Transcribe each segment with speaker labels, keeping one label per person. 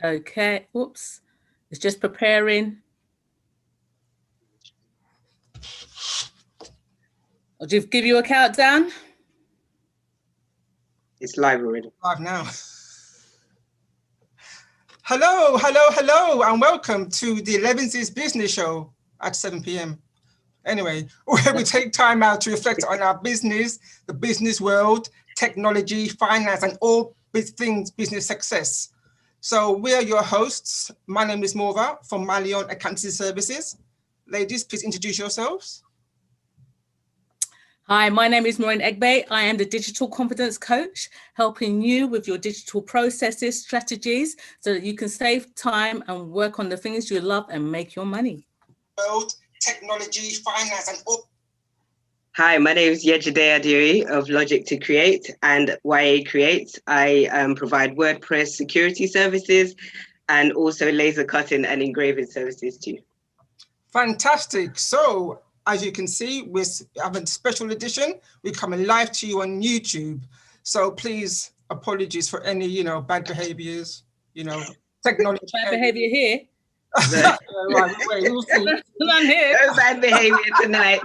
Speaker 1: Okay, whoops. It's just preparing. I'll just give you a countdown.
Speaker 2: It's live already.
Speaker 3: Live now. Hello, hello, hello, and welcome to the Elevenses Business Show at 7 p.m. Anyway, where we take time out to reflect on our business, the business world, technology, finance, and all things business success. So we are your hosts. My name is Morva from Malion Accountancy Services. Ladies, please introduce yourselves.
Speaker 1: Hi, my name is Maureen Egbe. I am the Digital Confidence Coach, helping you with your digital processes, strategies, so that you can save time and work on the things you love and make your money.
Speaker 3: World, technology, finance, and all.
Speaker 2: Hi, my name is Yejide Adiri of Logic to Create and YA Create. I provide WordPress security services and also laser cutting and engraving services too.
Speaker 3: Fantastic. So, as you can see, we have a special edition. We're coming live to you on YouTube. So please, apologies for any, bad behaviors, technology.
Speaker 1: Bad behavior here.
Speaker 3: Right, wait, we'll see.
Speaker 1: I'm here.
Speaker 2: No bad behavior tonight.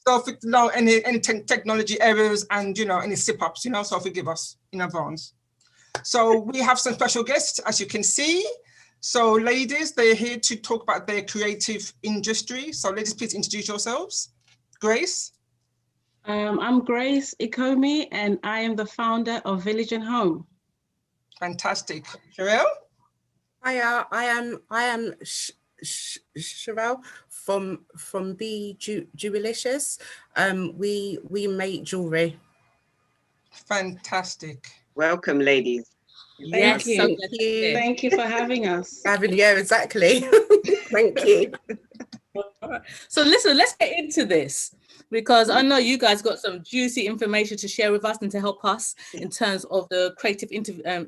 Speaker 3: So if you know any technology errors and any slip-ups, so forgive us in advance. So we have some special guests, as you can see. So ladies, they're here to talk about their creative industry. So ladies, please introduce yourselves. Grace?
Speaker 4: I'm Grace Ikomi, and I am the founder of Village and Home.
Speaker 3: Fantastic. Sherelle?
Speaker 5: Hiya, I am Sherelle from Be Jewelicious. We make jewelry.
Speaker 3: Fantastic.
Speaker 2: Welcome, ladies.
Speaker 1: Yes,
Speaker 4: Thank you. Thank you for having us.
Speaker 5: Yeah, exactly. Thank you.
Speaker 1: So listen, let's get into this, because I know you guys got some juicy information to share with us and to help us in terms of the creative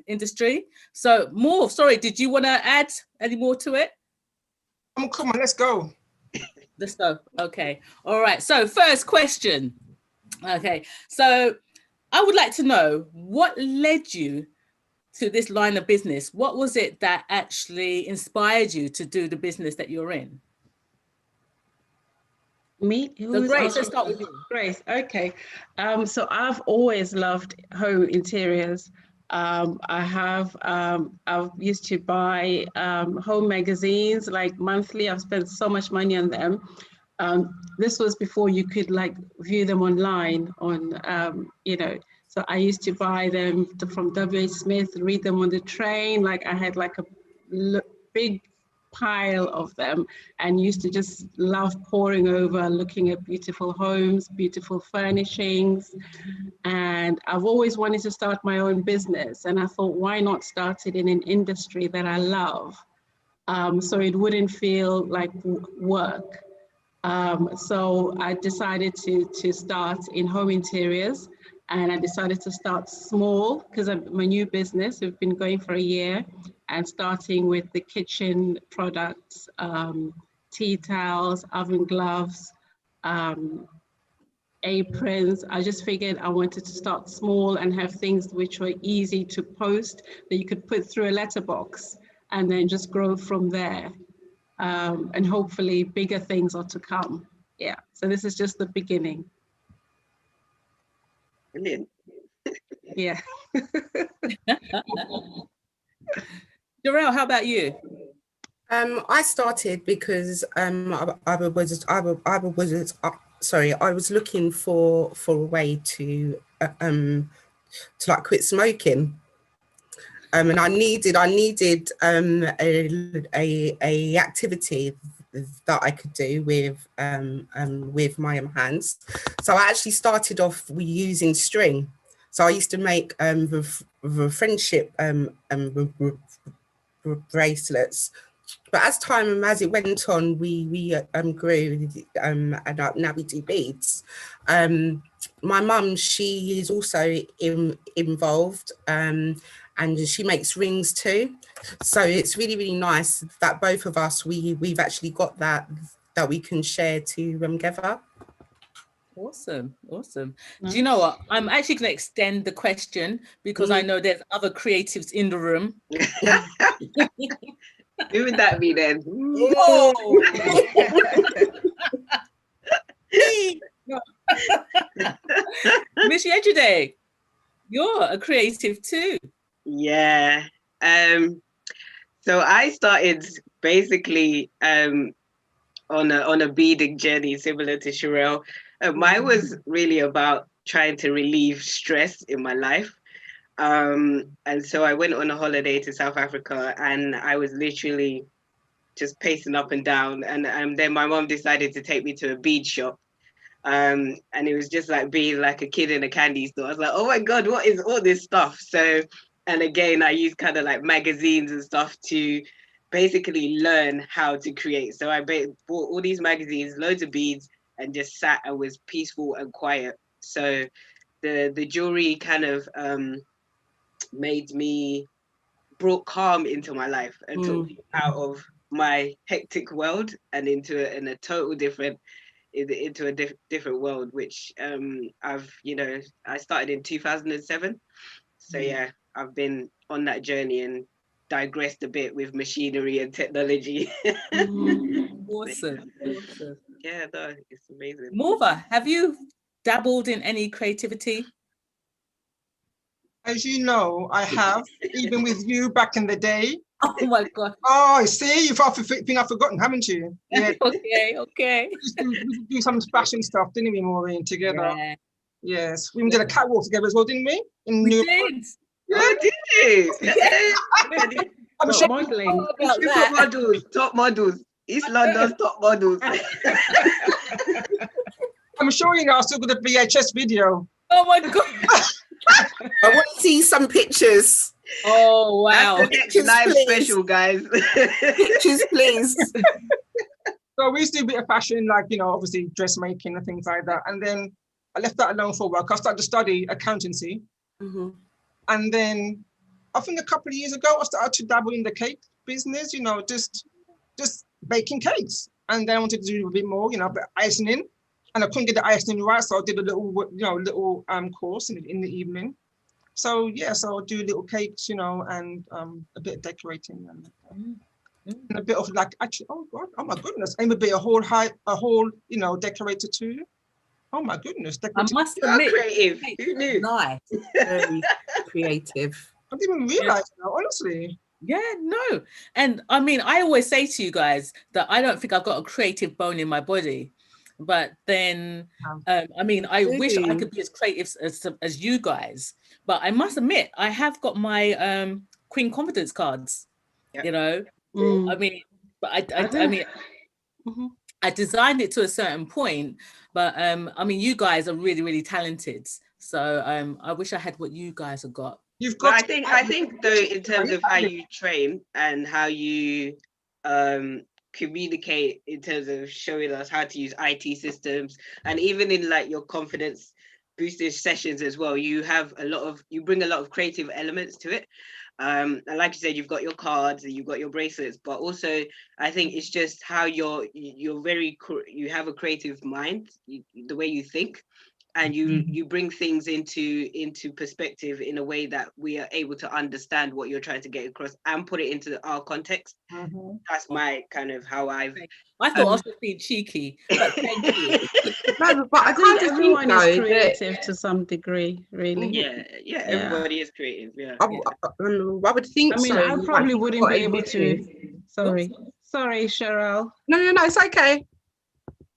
Speaker 1: industry. So more, sorry, did you want to add any more to it?
Speaker 3: Come on, let's go.
Speaker 1: Let's go. Okay. All right. So first question. Okay. So I would like to know what led you to this line of business. What was it that actually inspired you to do the business that you're in?
Speaker 4: Me?
Speaker 1: So Grace, let's start with you.
Speaker 4: Grace, okay. So I've always loved home interiors. I've used to buy home magazines like monthly. I've spent so much money on them. This was before you could view them online on, so I used to buy them from W.H. Smith, read them on the train. I had a big pile of them and used to just love poring over, looking at beautiful homes, beautiful furnishings. And I've always wanted to start my own business. And I thought, why not start it in an industry that I love? So it wouldn't feel like work. So I decided to start in home interiors. And I decided to start small because I'm a new business. We've been going for a year, and starting with the kitchen products, tea towels, oven gloves, aprons. I just figured I wanted to start small and have things which were easy to post that you could put through a letterbox and then just grow from there. And hopefully bigger things are to come. Yeah, so this is just the beginning.
Speaker 2: Brilliant.
Speaker 4: Yeah.
Speaker 1: Jarrell, how about you?
Speaker 5: I started because I was looking for a way to quit smoking. And I needed a activity that I could do with my hands. So I actually started off with using string. So I used to make friendship bracelets. But as it went on, we grew, and now we do beads. My mum, she is also involved, and she makes rings too. So it's really, really nice that both of us, we've actually got that we can share together.
Speaker 1: Awesome. Awesome.
Speaker 4: Nice.
Speaker 1: Do you know what? I'm actually going to extend the question because I know there's other creatives in the room.
Speaker 2: Who would that be then?
Speaker 1: Oh. Miss Yejude, you're a creative too.
Speaker 2: Yeah. So I started basically on a beading journey similar to Sherelle. Mine was really about trying to relieve stress in my life. And so I went on a holiday to South Africa, and I was literally just pacing up and down. And then my mom decided to take me to a bead shop. And it was just like being like a kid in a candy store. I was like, oh my God, what is all this stuff? So, and again, I used kind of like magazines and stuff to basically learn how to create. So I bought all these magazines, loads of beads, and just sat and was peaceful and quiet. So the jewelry kind of brought calm into my life and took me out of my hectic world and into a total different different world, which I started in 2007. So yeah, I've been on that journey and digressed a bit with machinery and technology.
Speaker 1: Awesome.
Speaker 2: Yeah, no, it's amazing.
Speaker 1: Morva, have you dabbled in any creativity?
Speaker 3: As you know, I have, even with you back in the day.
Speaker 1: Oh my God.
Speaker 3: Oh, see, you've think I've forgotten, haven't you? Yeah.
Speaker 1: Okay.
Speaker 3: We do some fashion stuff, didn't we, Maureen, together?
Speaker 1: Yeah.
Speaker 3: Yes. We did a catwalk together as well, didn't we?
Speaker 1: We did.
Speaker 3: Yeah.
Speaker 2: Oh, did you?
Speaker 3: I'm sure
Speaker 4: Modeling.
Speaker 2: Top models. East London's top models.
Speaker 3: I'm sure you know I still got the VHS video.
Speaker 1: Oh my God.
Speaker 5: I want to see some pictures.
Speaker 1: Oh wow.
Speaker 2: That's the next live special, guys.
Speaker 5: Pictures, please.
Speaker 3: So we used to do a bit of fashion, like, obviously dressmaking and things like that. And then I left that alone for a while. I started to study accountancy. And then I think a couple of years ago, I started to dabble in the cake business, just baking cakes. And then I wanted to do a bit more, a bit of icing. And I couldn't get the icing right, so I did a little course in the evening. So yeah, so I'll do little cakes, and a bit of decorating and a bit of like actually, oh God, oh my goodness, I'm a bit a whole decorator too. Oh my goodness, decorator.
Speaker 1: I must admit,
Speaker 2: creative. Who knew?
Speaker 1: Nice.
Speaker 5: Very creative.
Speaker 3: I didn't even realize that, honestly.
Speaker 1: Yeah, no. And I mean, I always say to you guys that I don't think I've got a creative bone in my body. But then, I mean, I wish I could be as creative as you guys. But I must admit, I have got my Queen Confidence cards. I mean, but I designed it to a certain point. But I mean, you guys are really, really talented. So I wish I had what you guys have got.
Speaker 3: You've got.
Speaker 2: I think though, in terms of how you train and how you communicate in terms of showing us how to use IT systems, and even in like your confidence boosting sessions as well, you bring a lot of creative elements to it. And like you said, you've got your cards and you've got your bracelets, but also I think it's just how you have a creative mind, the way you think, and you bring things into perspective in a way that we are able to understand what you're trying to get across and put it into our context. That's my kind of how I
Speaker 1: thought I was just being cheeky, but thank you.
Speaker 5: No, but I
Speaker 4: think everyone is creative to some degree, really.
Speaker 2: Yeah, everybody is creative. Yeah.
Speaker 5: I would think.
Speaker 4: I mean,
Speaker 5: so.
Speaker 4: I probably wouldn't be able to. Sorry, Cheryl.
Speaker 5: No, it's okay.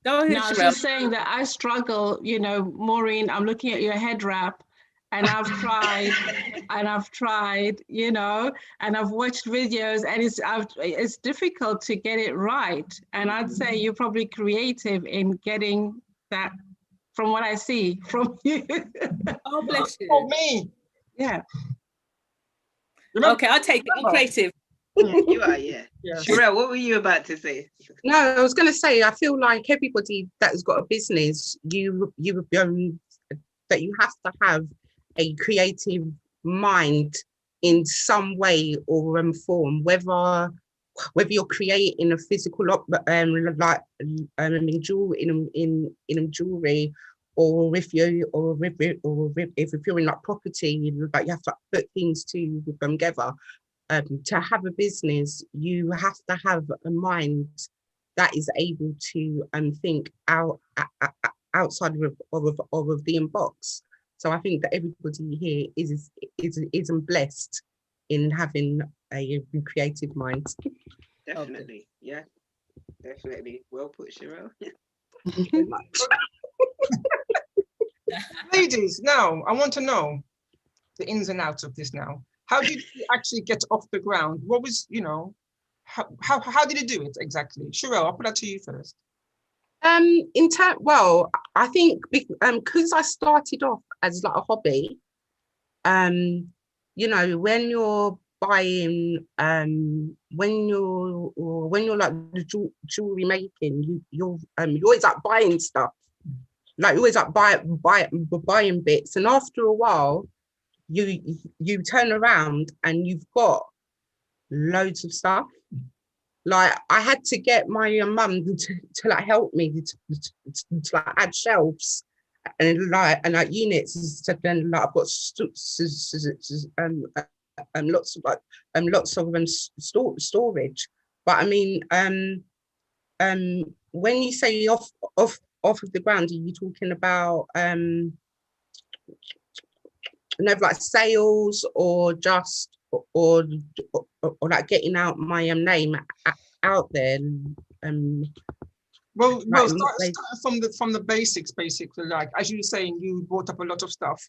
Speaker 1: No,
Speaker 4: I was just saying that I struggle, Maureen, I'm looking at your head wrap and I've tried and I've watched videos and it's difficult to get it right. And I'd say you're probably creative in getting that from what I see from you.
Speaker 1: Oh, bless you.
Speaker 3: Oh, me.
Speaker 4: Yeah.
Speaker 1: Okay, I'll take it. I'm creative.
Speaker 2: You are, yeah. Sherelle, what were you about to say?
Speaker 5: No, I was going to say, I feel like everybody that has got a business, that you have to have a creative mind in some way or form, whether you're creating a physical in jewelry, or if you're in like property, like you have to put things together. To have a business, you have to have a mind that is able to think outside of the inbox. So I think that everybody here is blessed in having a creative mind.
Speaker 2: Definitely, yeah, definitely. Well put, Cheryl.
Speaker 5: Thank you very much.
Speaker 3: Ladies, now I want to know the ins and outs of this now. How did you actually get off the ground? What was, how did you do it exactly? Cheryl, I'll put that to you first.
Speaker 5: Well, I think because I started off as like a hobby, when you're buying, when you're like jewelry making, you're always like buying stuff. Like you always like buying bits, and after a while, you turn around and you've got loads of stuff. Like I had to get my mum to like help me to like add shelves and like units. So then like I've got lots of storage. But I mean, when you say off of the ground, are you talking about never like sales or just or like getting out my name out there?
Speaker 3: Well, start from the basics, basically. Like as you were saying, you brought up a lot of stuff,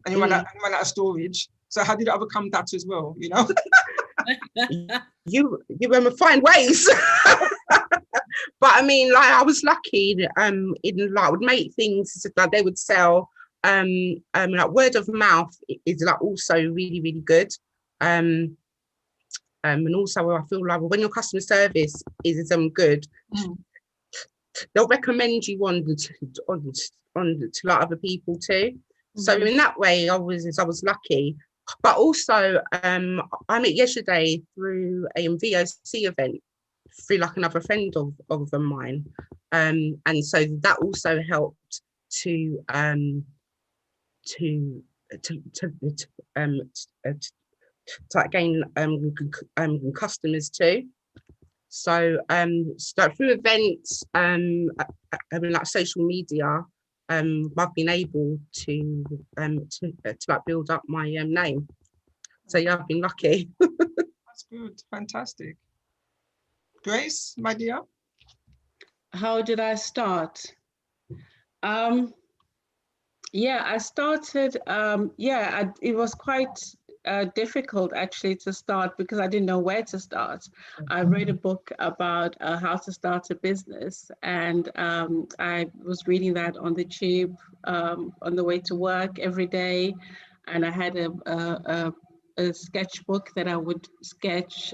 Speaker 3: and you ran out of storage. So how did you overcome that as well? You know,
Speaker 5: you find ways. But I mean, like I was lucky. In like would make things that they would sell. Like word of mouth is like also really, really good. And also I feel like when your customer service is good, they'll recommend you on to like other people too. So in that way, I was lucky. But also, I met yesterday through a VOC event through like another friend of mine, and so that also helped to like gain customers too. So start through events, like social media, I've been able to like build up my name. So yeah, I've been lucky.
Speaker 3: That's good, fantastic. Grace, my dear.
Speaker 4: How did I start? Yeah, I started. It was quite difficult actually to start because I didn't know where to start. I read a book about how to start a business, and I was reading that on the tube on the way to work every day, and I had a sketchbook that I would sketch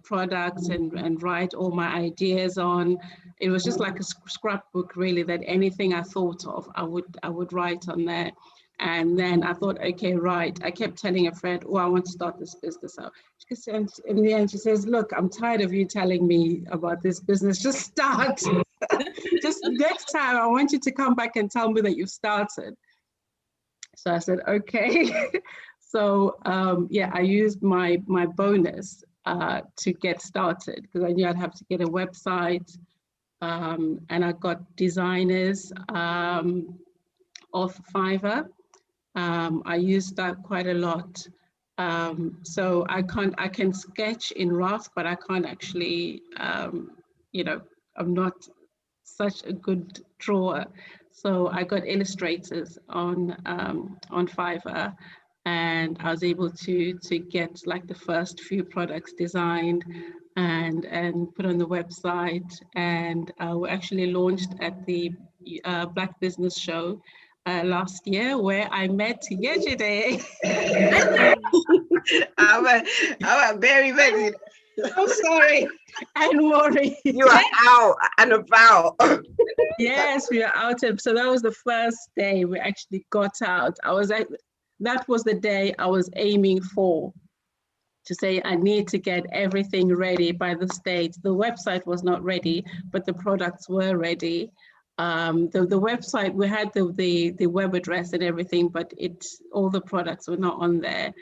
Speaker 4: products and write all my ideas on. It was just like a scrapbook, really, that anything I thought of, I would write on there. And then I thought, okay, right. I kept telling a friend, oh, I want to start this business out. And in the end, she says, look, I'm tired of you telling me about this business. Just start. Just next time, I want you to come back and tell me that you've started. So I said, okay. So yeah, I used my bonus to get started because I knew I'd have to get a website, and I got designers off Fiverr. I used that quite a lot. So I can sketch in rough, but I can't actually, I'm not such a good drawer. So I got illustrators on Fiverr, and I was able to get like the first few products designed and put on the website. And we actually launched at the Black Business Show last year, where I met Yejide.
Speaker 2: I'm very busy.
Speaker 4: I'm sorry. And Maureen.
Speaker 5: You are out and about.
Speaker 4: Yes, we are out. So that was the first day we actually got out. That was the day I was aiming for, to say I need to get everything ready by the state. The website was not ready, but the products were ready. The website, we had the web address and everything, but all the products were not on there.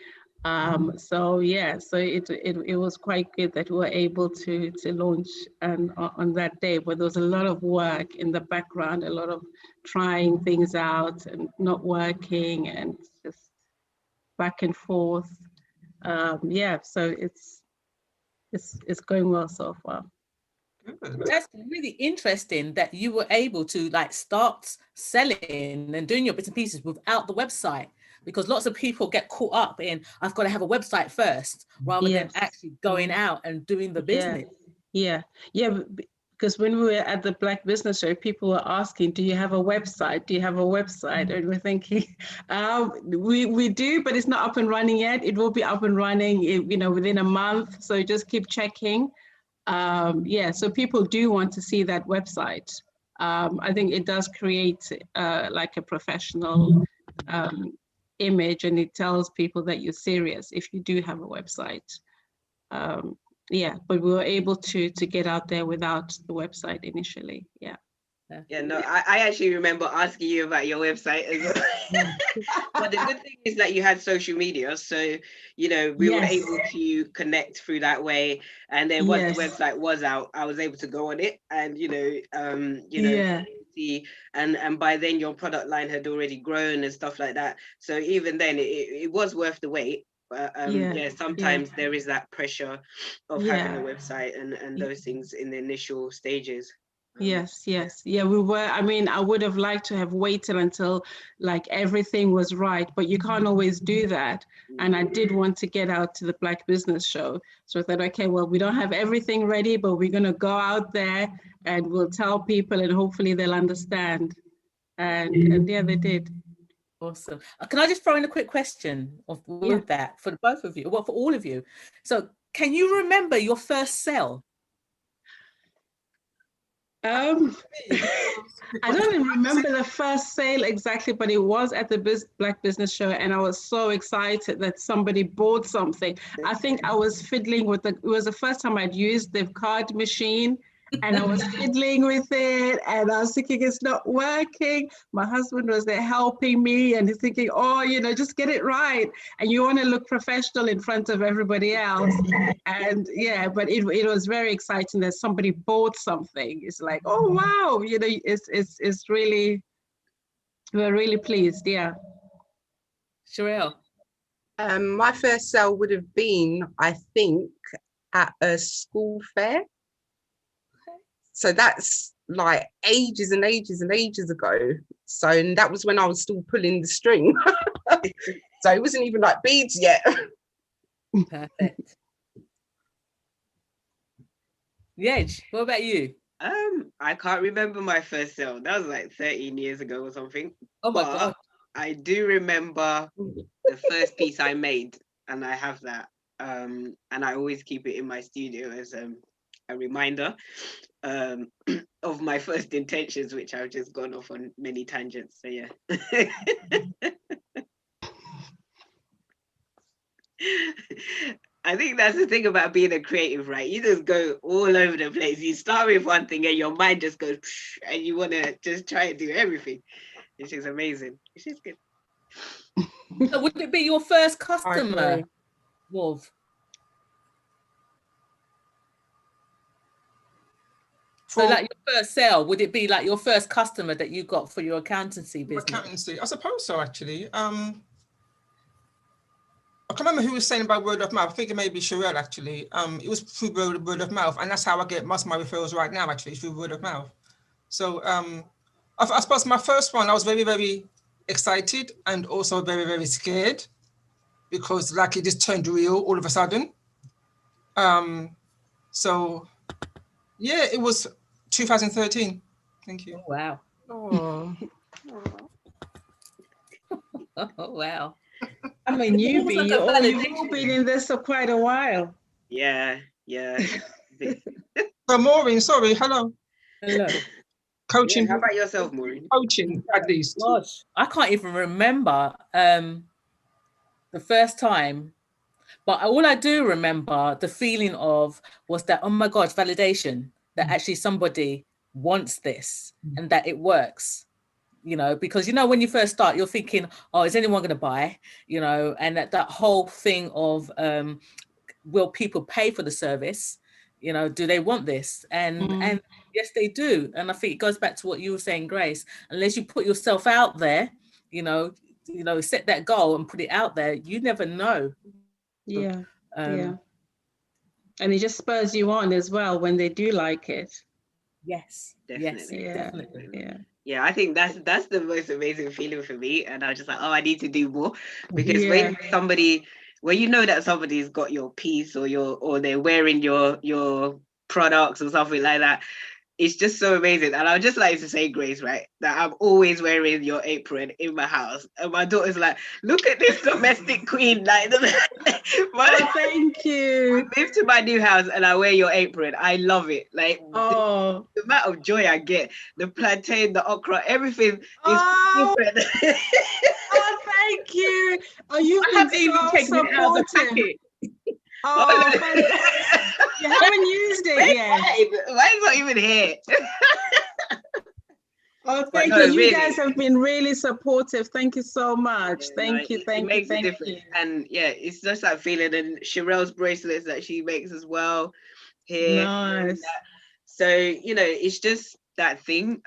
Speaker 4: So yeah, so it was quite good that we were able to launch on that day, but there was a lot of work in the background, a lot of trying things out and not working and just back and forth. Yeah, so it's going well so far.
Speaker 1: That's really interesting that you were able to like start selling and doing your bits and pieces without the website, because lots of people get caught up in, I've got to have a website first, rather than actually going out and doing the business.
Speaker 4: Yeah. Because when we were at the Black Business Show, people were asking, do you have a website? Do you have a website? And we're thinking, we do, but it's not up and running yet. It will be up and running, within a month. So just keep checking. So people do want to see that website. I think it does create like a professional image, and it tells people that you're serious if you do have a website. But we were able to get out there without the website initially.
Speaker 2: I actually remember asking you about your website as well. But the good thing is that you had social media, so we were able to connect through that way. And then once the website was out, I was able to go on it and see, and by then your product line had already grown and stuff like that. So even then it was worth the wait. But sometimes there is that pressure of having a website and those things in the initial stages.
Speaker 4: Yes. Yeah, we were. I mean, I would have liked to have waited until like everything was right, but you can't always do that. And I did want to get out to the Black Business Show. So I thought, okay, well, we don't have everything ready, but we're going to go out there and we'll tell people and hopefully they'll understand. And yeah, they did.
Speaker 1: Awesome. Can I just throw in a quick question with that for both of you, well, for all of you? So can you remember your first sale?
Speaker 4: I don't even remember the first sale exactly, but it was at the Black Business Show, and I was so excited that somebody bought something. I think I was fiddling with it was the first time I'd used the card machine, and I was fiddling with it, and I was thinking it's not working. My husband was there helping me, and he's thinking, just get it right. And you want to look professional in front of everybody else. And but it was very exciting that somebody bought something. It's like, oh wow, it's really, we're really pleased. Yeah.
Speaker 1: Sherelle?
Speaker 5: My first sale would have been, I think, at a school fair. So that's like ages and ages and ages ago. So and that was when I was still pulling the string. So it wasn't even like beads yet.
Speaker 1: Perfect. Yej, what about you?
Speaker 2: I can't remember my first sale. That was like 13 years ago or something.
Speaker 1: Oh my God.
Speaker 2: I do remember the first piece I made, and I have that. And I always keep it in my studio as a reminder of my first intentions, which I've just gone off on many tangents. So yeah. I think that's the thing about being a creative, right? You just go all over the place. You start with one thing and your mind just goes, and you want to just try and do everything. It's just amazing. It's just good.
Speaker 1: So would it be your first customer, Wolf? So like your first sale, would it be like your first customer that you got for your accountancy business?
Speaker 3: Accountancy, I suppose so, actually. I can't remember who was saying about word of mouth. I think it may be Sherelle, actually. It was through word of mouth, and that's how I get most of my referrals right now, actually, through word of mouth. So I suppose my first one, I was very, very excited and also very, very scared because like it just turned real all of a sudden. So yeah, it was 2013. Thank you.
Speaker 1: Oh, wow.
Speaker 5: Oh.
Speaker 1: Oh, wow.
Speaker 4: I'm a newbie. You've been in this for quite a while.
Speaker 2: Yeah.
Speaker 3: So Maureen, sorry, hello. Coaching.
Speaker 2: Yeah, how about yourself, Maureen?
Speaker 3: Coaching, at least.
Speaker 1: Gosh, I can't even remember the first time, but all I do remember the feeling of was that, oh my God, validation, that actually somebody wants this and that it works, you know, because, you know, when you first start, you're thinking, oh, is anyone going to buy, you know, and that whole thing of, will people pay for the service? You know, do they want this? And yes, they do. And I think it goes back to what you were saying, Grace. Unless you put yourself out there, you know, set that goal and put it out there, you never know.
Speaker 4: Yeah. And it just spurs you on as well when they do like it.
Speaker 1: Yes.
Speaker 2: Definitely.
Speaker 1: Yes,
Speaker 4: Yeah.
Speaker 1: definitely.
Speaker 2: Yeah, I think that's the most amazing feeling for me. And I was just like, oh, I need to do more. Because when you know that somebody's got your piece or they're wearing your products or something like that, it's just so amazing. And I would just like to say, Grace, right, that I'm always wearing your apron in my house. And my daughter's like, look at this domestic queen. Like,
Speaker 4: thank you.
Speaker 2: I moved to my new house and I wear your apron. I love it. Like, the amount of joy I get, the plantain, the okra, everything is different.
Speaker 4: Oh, thank you. Oh, you've
Speaker 1: I
Speaker 4: been
Speaker 1: haven't even
Speaker 4: so
Speaker 1: taken it out of the
Speaker 4: supportive.
Speaker 1: packet.
Speaker 4: Oh, you haven't used it yet.
Speaker 2: Mine's not even here.
Speaker 4: Oh, thank you. You guys have been really supportive. Thank you so much. Thank you.
Speaker 2: It makes a difference. And yeah, it's just that feeling. And Sherelle's bracelets that she makes as well here.
Speaker 4: Nice.
Speaker 2: So, you know, it's just that thing.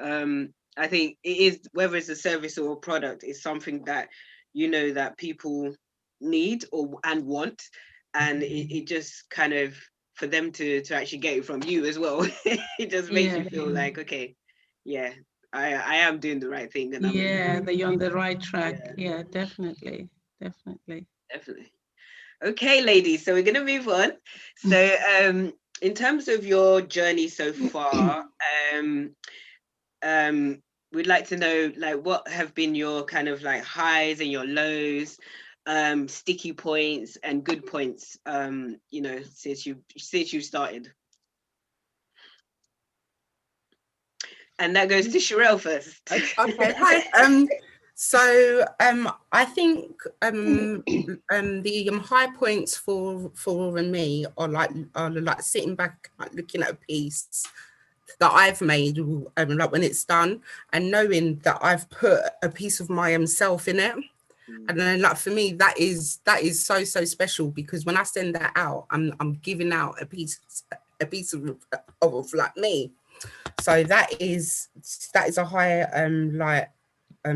Speaker 2: I think it is, whether it's a service or a product, is something that, you know, that people need and want. And it just kind of, for them to actually get it from you as well, it just makes you feel like, okay, yeah, I am doing the right thing. And
Speaker 4: that you're on the right track. Yeah, definitely.
Speaker 2: Okay, ladies, so we're going to move on. So in terms of your journey so far, we'd like to know, like, what have been your kind of like highs and your lows, sticky points and good points, you know, since you started. And that goes to Sherelle first.
Speaker 5: Okay, hi. So I think the high points for me are like sitting back, like looking at a piece that I've made, like when it's done, and knowing that I've put a piece of my own self in it. And then, like, for me, that is so special, because when I send that out, I'm giving out a piece of like me. So that is a high,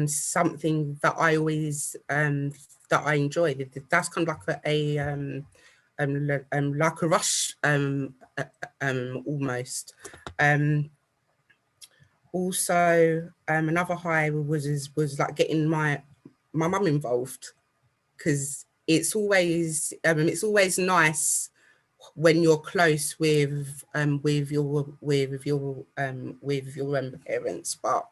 Speaker 5: something that I always that I enjoy. That's kind of like a rush, almost. Also, another high was like getting my mum involved, because it's always nice when you're close with your parents, but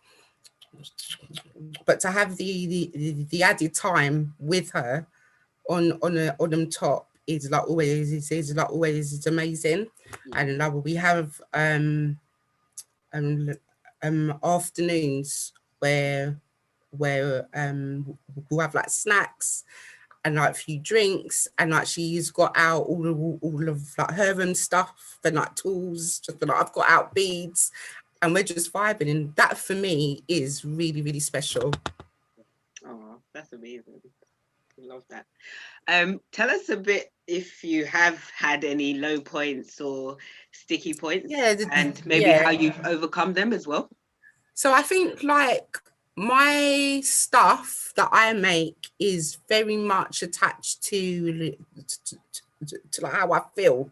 Speaker 5: to have the added time with her on them top is like always amazing. And we have afternoons where we'll have like snacks and like a few drinks, and like she's got out all of like her own stuff and like tools, just like I've got out beads, and we're just vibing, and that for me is really special.
Speaker 2: Oh, that's amazing. I love that. Tell us a bit if you have had any low points or sticky points, and maybe how you've overcome them as well.
Speaker 5: So I think like my stuff that I make is very much attached to like how I feel.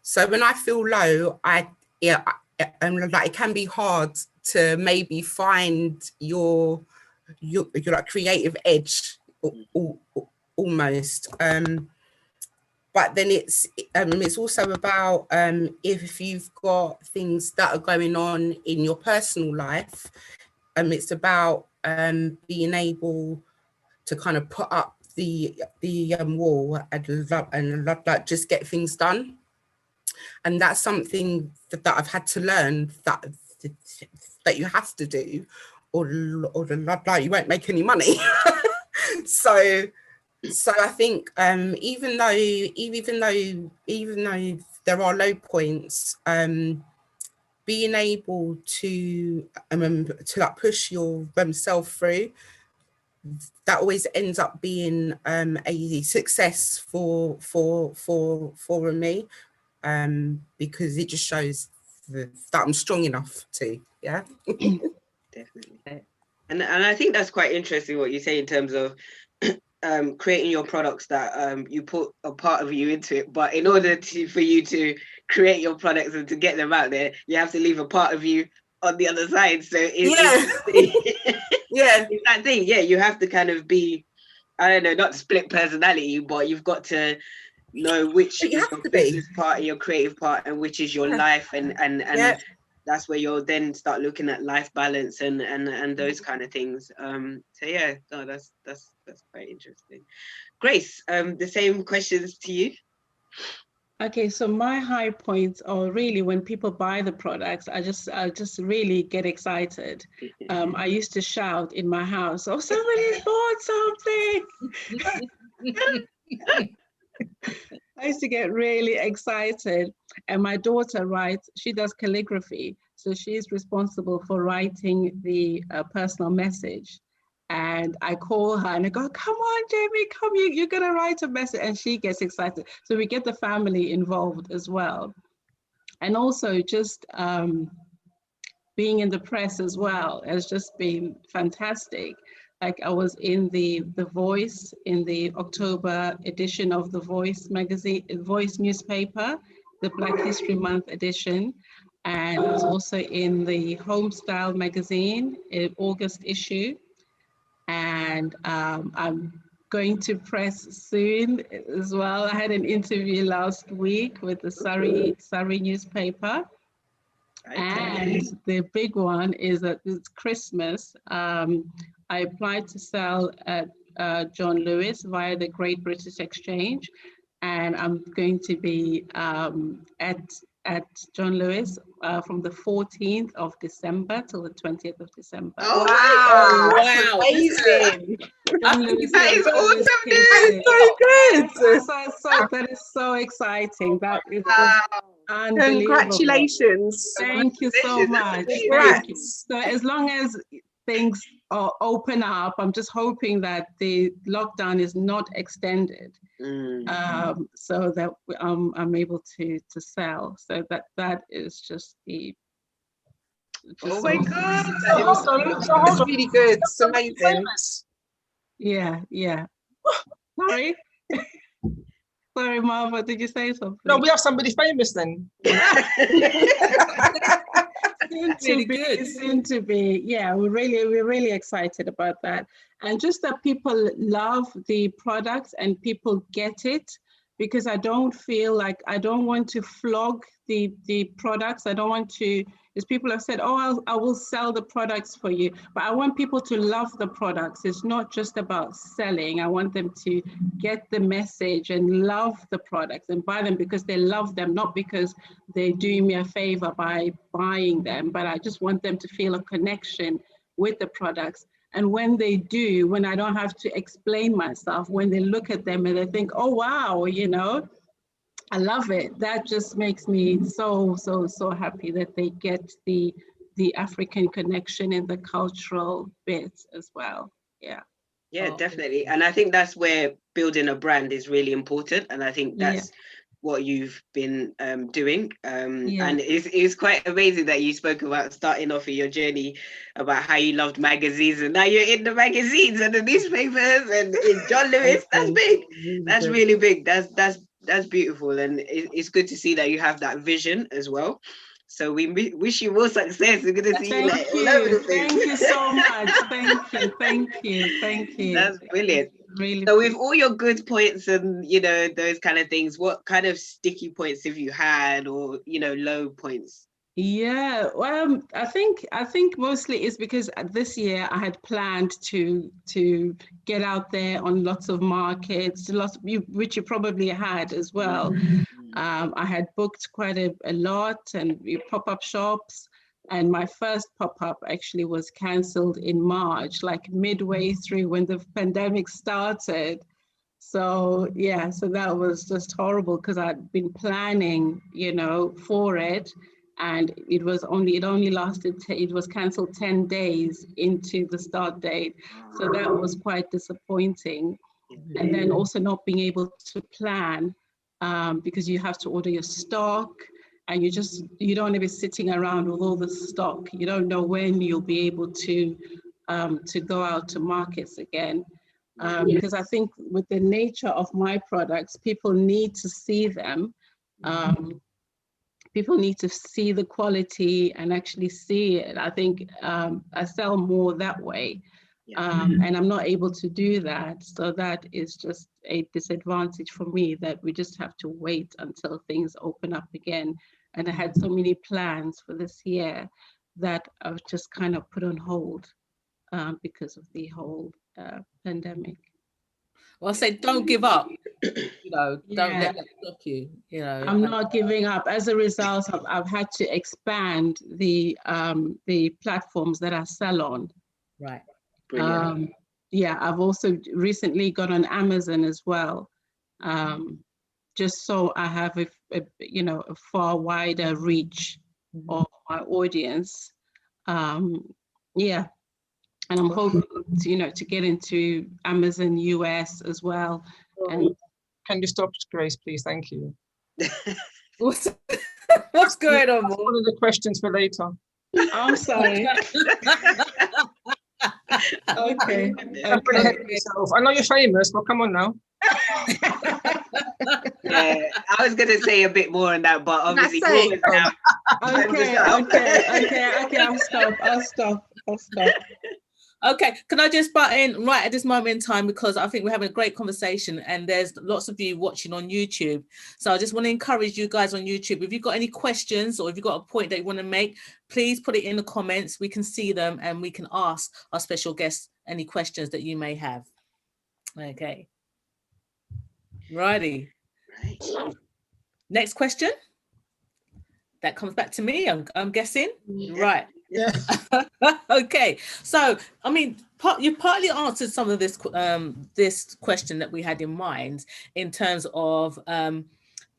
Speaker 5: So when I feel low, like it can be hard to maybe find your like creative edge almost. But then it's also about if you've got things that are going on in your personal life, it's about being able to kind of put up the wall and like just get things done. And that's something that I've had to learn, that you have to do, or like you won't make any money. So I think even though there are low points, being able to like push your self through, that always ends up being a success for me, because it just shows that I'm strong enough to, yeah.
Speaker 2: Definitely. And I think that's quite interesting what you say in terms of creating your products that you put a part of you into it, but in order for you to create your products and to get them out there, you have to leave a part of you on the other side. So
Speaker 5: Yeah,
Speaker 2: it's that thing. Yeah, you have to kind of be, I don't know, not split personality, but you've got to know which is your business part and your creative part, and which is your life, and that's where you'll then start looking at life balance and those kind of things. So yeah, no, that's quite interesting. Grace, the same questions to you.
Speaker 4: Okay, so my high points are really when people buy the products, I just really get excited. I used to shout in my house, "Oh, somebody's bought something!" I used to get really excited. And my daughter writes, she does calligraphy, so she's responsible for writing the personal message. And I call her and I go, "Come on, Jamie, come, you're gonna write a message." And she gets excited. So we get the family involved as well. And also just being in the press as well has just been fantastic. Like I was in the Voice, in the October edition of the Voice magazine, Voice newspaper, the Black History Month edition. And I was also in the Homestyle magazine, August issue. And I'm going to press soon as well. I had an interview last week with the Surrey newspaper. And the big one is that it's Christmas. I applied to sell at John Lewis via the Great British Exchange. And I'm going to be at John Lewis from the 14th of December till the 20th of December.
Speaker 2: Oh, wow.
Speaker 1: Wow.
Speaker 5: Amazing.
Speaker 4: John Lewis
Speaker 2: That is awesome.
Speaker 4: That is so exciting. That is unbelievable.
Speaker 5: Congratulations.
Speaker 4: Thank you so much.
Speaker 5: Thank you.
Speaker 4: So as long as things open up, I'm just hoping that the lockdown is not extended, so that I'm able to sell. So that is just the.
Speaker 2: Oh my God!
Speaker 5: That's really good. It's amazing.
Speaker 4: Yeah. Sorry. Sorry, Marva, did you say something?
Speaker 3: No, we have somebody famous then.
Speaker 4: Soon to be. Yeah, we're really excited about that. And just that people love the products and people get it, because I don't want to flog the products. I don't want to, as people have said, "Oh, I will sell the products for you." But I want people to love the products. It's not just about selling. I want them to get the message and love the products and buy them because they love them, not because they're doing me a favor by buying them, but I just want them to feel a connection with the products. And when they do, when I don't have to explain myself, when they look at them and they think, "Oh, wow, I love it," that just makes me so happy that they get the African connection and the cultural bit as well.
Speaker 2: Yeah, definitely. And I think that's where building a brand is really important. And I think that's what you've been doing. And it's quite amazing that you spoke about starting off in your journey about how you loved magazines, and now you're in the magazines and the newspapers and in John Lewis. That's big. That's really big. That's beautiful. And it's good to see that you have that vision as well. So we wish you more success. We're going to see you all over the place.
Speaker 4: Thank you so much. Thank you.
Speaker 2: That's brilliant.
Speaker 4: Really.
Speaker 2: So with all your good points and, those kind of things, what kind of sticky points have you had, or, low points?
Speaker 4: Yeah, well, I think mostly it's because this year I had planned to get out there on lots of markets, which you probably had as well. I had booked quite a lot and pop-up shops, and my first pop-up actually was cancelled in March, like midway through when the pandemic started. So that was just horrible because I'd been planning, for it. and it only lasted, it was cancelled 10 days into the start date. So that was quite disappointing. And then also not being able to plan, because you have to order your stock, and you don't want to be sitting around with all the stock. You don't know when you'll be able to go out to markets again. Because I think with the nature of my products, people need to see them. People need to see the quality and actually see it. I think I sell more that way. And I'm not able to do that. So that is just a disadvantage for me, that we just have to wait until things open up again. And I had so many plans for this year that I've just kind of put on hold because of the whole pandemic.
Speaker 1: Well, I say don't give up. Don't let that stop you.
Speaker 4: I'm not giving up. As a result, I've had to expand the platforms that I sell on.
Speaker 1: Right.
Speaker 4: Yeah, I've also recently got on Amazon as well, just so I have a far wider reach of my audience. Yeah, and I'm hoping to get into Amazon US as well. And
Speaker 3: can you stop, Grace, please? Thank you.
Speaker 1: What's going on?
Speaker 3: One of the questions for later.
Speaker 4: I'm sorry. Okay.
Speaker 3: I know you're famous, but come on now.
Speaker 2: Yeah, I was going to say a bit more on that, but obviously.
Speaker 4: Okay. I'll stop.
Speaker 1: Okay, can I just butt in right at this moment in time, because I think we're having a great conversation and there's lots of you watching on YouTube. So I just want to encourage you guys on YouTube, if you've got any questions or if you've got a point that you want to make, please put it in the comments. We can see them and we can ask our special guests any questions that you may have. Okay. Righty.
Speaker 2: Right.
Speaker 1: Next question. That comes back to me, I'm guessing.
Speaker 2: Yeah.
Speaker 1: Right.
Speaker 3: Yeah.
Speaker 1: Okay, so I mean, you partly answered some of this this question that we had in mind in terms of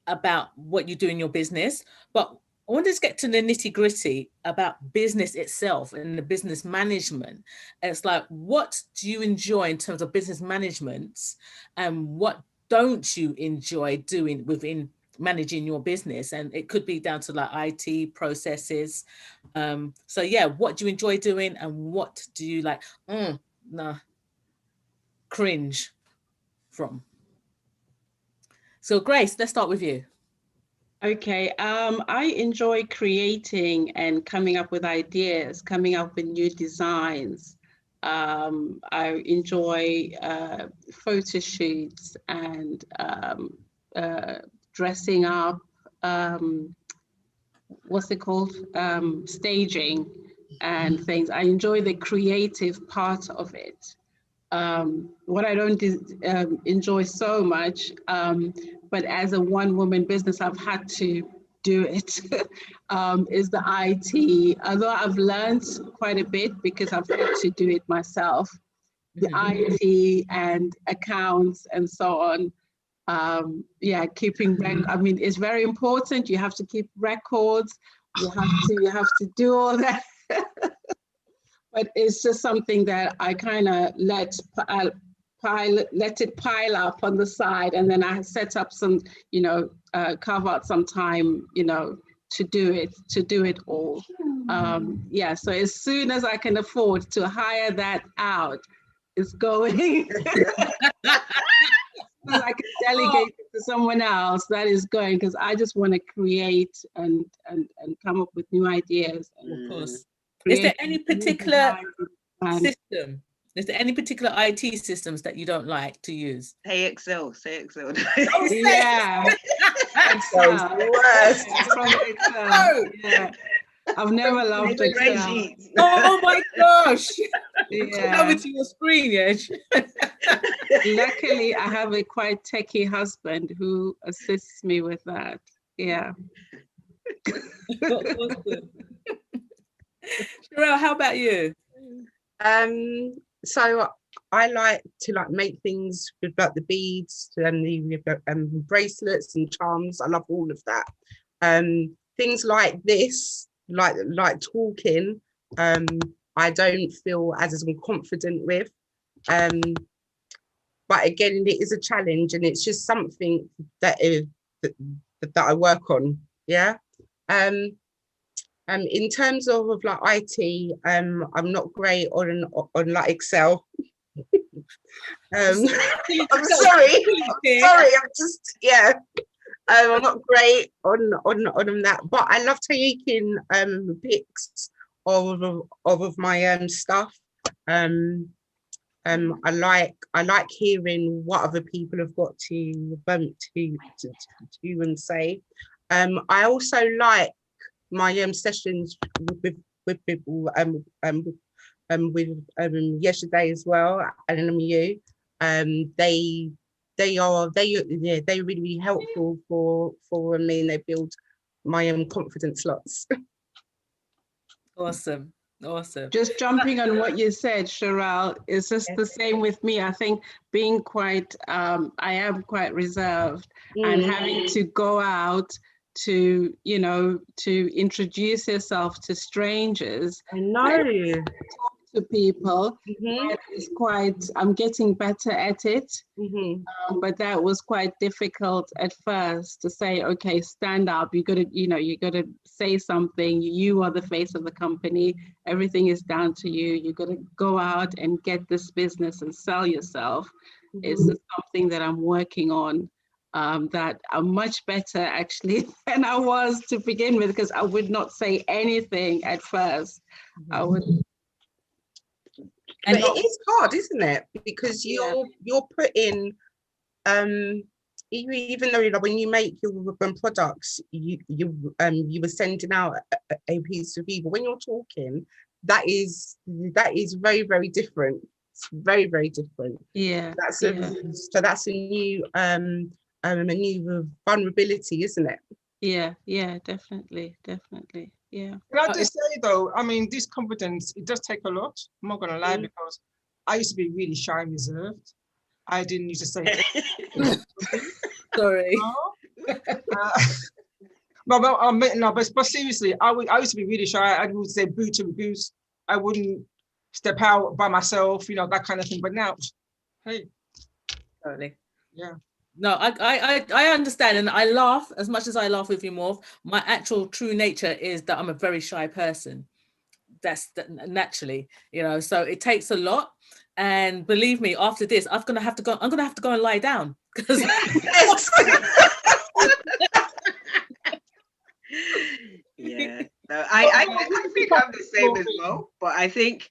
Speaker 1: about what you do in your business, but I want to just get to the nitty-gritty about business itself and the business management. And it's like, what do you enjoy in terms of business management, and what don't you enjoy doing within managing your business? And it could be down to like IT processes. So yeah, what do you enjoy doing and what do you like cringe from? So Grace, let's start with you.
Speaker 4: Okay, I enjoy creating and coming up with ideas, coming up with new designs. I enjoy photo shoots and dressing up, what's it called? Staging and things. I enjoy the creative part of it. What I don't enjoy so much, but as a one-woman business, I've had to do it, is the IT. Although I've learned quite a bit because I've had to do it myself, the IT and accounts and so on. Yeah, keeping I mean, it's very important. You have to keep records. You have to do all that. But it's just something that I kind of let it pile up on the side, and then I set up some, carve out some time, to do it all. Yeah, so as soon as I can afford to hire that out, it's going. I can delegate it to someone else, that is going, because I just want to create and come up with new ideas. And
Speaker 1: of course. Is there any particular system? Is there any particular IT systems that you don't like to use?
Speaker 2: Say Excel.
Speaker 4: Yeah. Excel's the worst. Excel. Yeah. I've never loved Excel.
Speaker 1: Oh my gosh.
Speaker 4: Yeah.
Speaker 1: Over to your screen, yeah.
Speaker 4: Luckily, I have a quite techie husband who assists me with that. Yeah.
Speaker 1: Sherelle, how about you?
Speaker 5: So I like to make things with the beads and the bracelets and charms. I love all of that. things like this, like talking, I don't feel as confident with. But again, it is a challenge, and it's just something that I work on. Yeah. In terms of like IT, I'm not great on like Excel. I'm sorry. I'm just, yeah. I'm not great on that, but I love taking pics of my stuff. I like hearing what other people have got to and say. I also like my sessions with people with yesterday as well, and MMU. They're really helpful for me, and they build my confidence lots.
Speaker 1: Awesome.
Speaker 4: Just jumping on what you said, Sherelle, it's just the same with me. I think being quite, I am quite reserved, and having to go out to, to introduce yourself to strangers.
Speaker 5: I know.
Speaker 4: Talk to people. It's quite, I'm getting better at it. But that was quite difficult at first, to say, okay, stand up, you gotta say something, you are the face of the company, everything is down to you, you gotta go out and get this business and sell yourself. It's something that I'm working on, that I'm much better actually than I was to begin with, because I would not say anything at first. I would.
Speaker 5: But it is hard, isn't it? Because you're putting, even though when you make your products, you were sending out a piece of you, but when you're talking, that is very, very different. It's very, very different.
Speaker 4: Yeah.
Speaker 5: So that's a new vulnerability, isn't it?
Speaker 4: Yeah, definitely. Yeah.
Speaker 3: Can I just say though, I mean, this confidence, it does take a lot. I'm not gonna lie, because I used to be really shy and reserved. I didn't used to say anything.
Speaker 1: Sorry.
Speaker 3: But seriously, I used to be really shy. I would say boo to goose. I wouldn't step out by myself, that kind of thing. But now, hey.
Speaker 1: Totally.
Speaker 3: Yeah.
Speaker 1: No, I understand, and I laugh as much as I laugh with you, Morph. My actual true nature is that I'm a very shy person. That's naturally, so it takes a lot. And believe me, after this, I'm gonna have to go and lie down, because
Speaker 2: yeah. No, I think I'm the same as well, but I think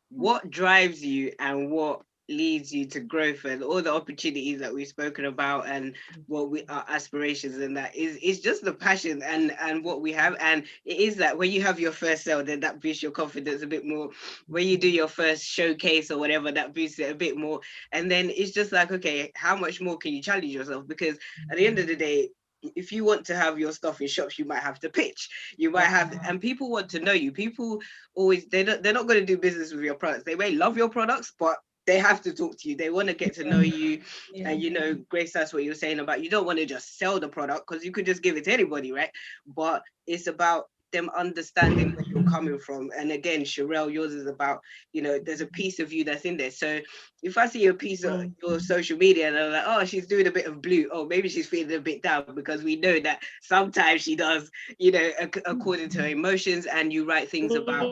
Speaker 2: what drives you and what leads you to growth and all the opportunities that we've spoken about and our aspirations, and that is just the passion and what we have. And it is that when you have your first sale, then that boosts your confidence a bit more. When you do your first showcase or whatever, that boosts it a bit more. And then it's just like, okay, how much more can you challenge yourself? Because at the end of the day, if you want to have your stuff in shops, you might have to pitch. You might have, and people want to know you. People always, they're not going to do business with your products. They may love your products, but they have to talk to you. They want to get to know you. And Grace, that's what you're saying about, you don't want to just sell the product, because you could just give it to anybody, right? But it's about them understanding where you're coming from. And again, Sherelle, yours is about, there's a piece of you that's in there. So if I see a piece of your social media and I'm like, oh, she's doing a bit of blue, oh, maybe she's feeling a bit down, because we know that sometimes she does, according to her emotions. And you write things about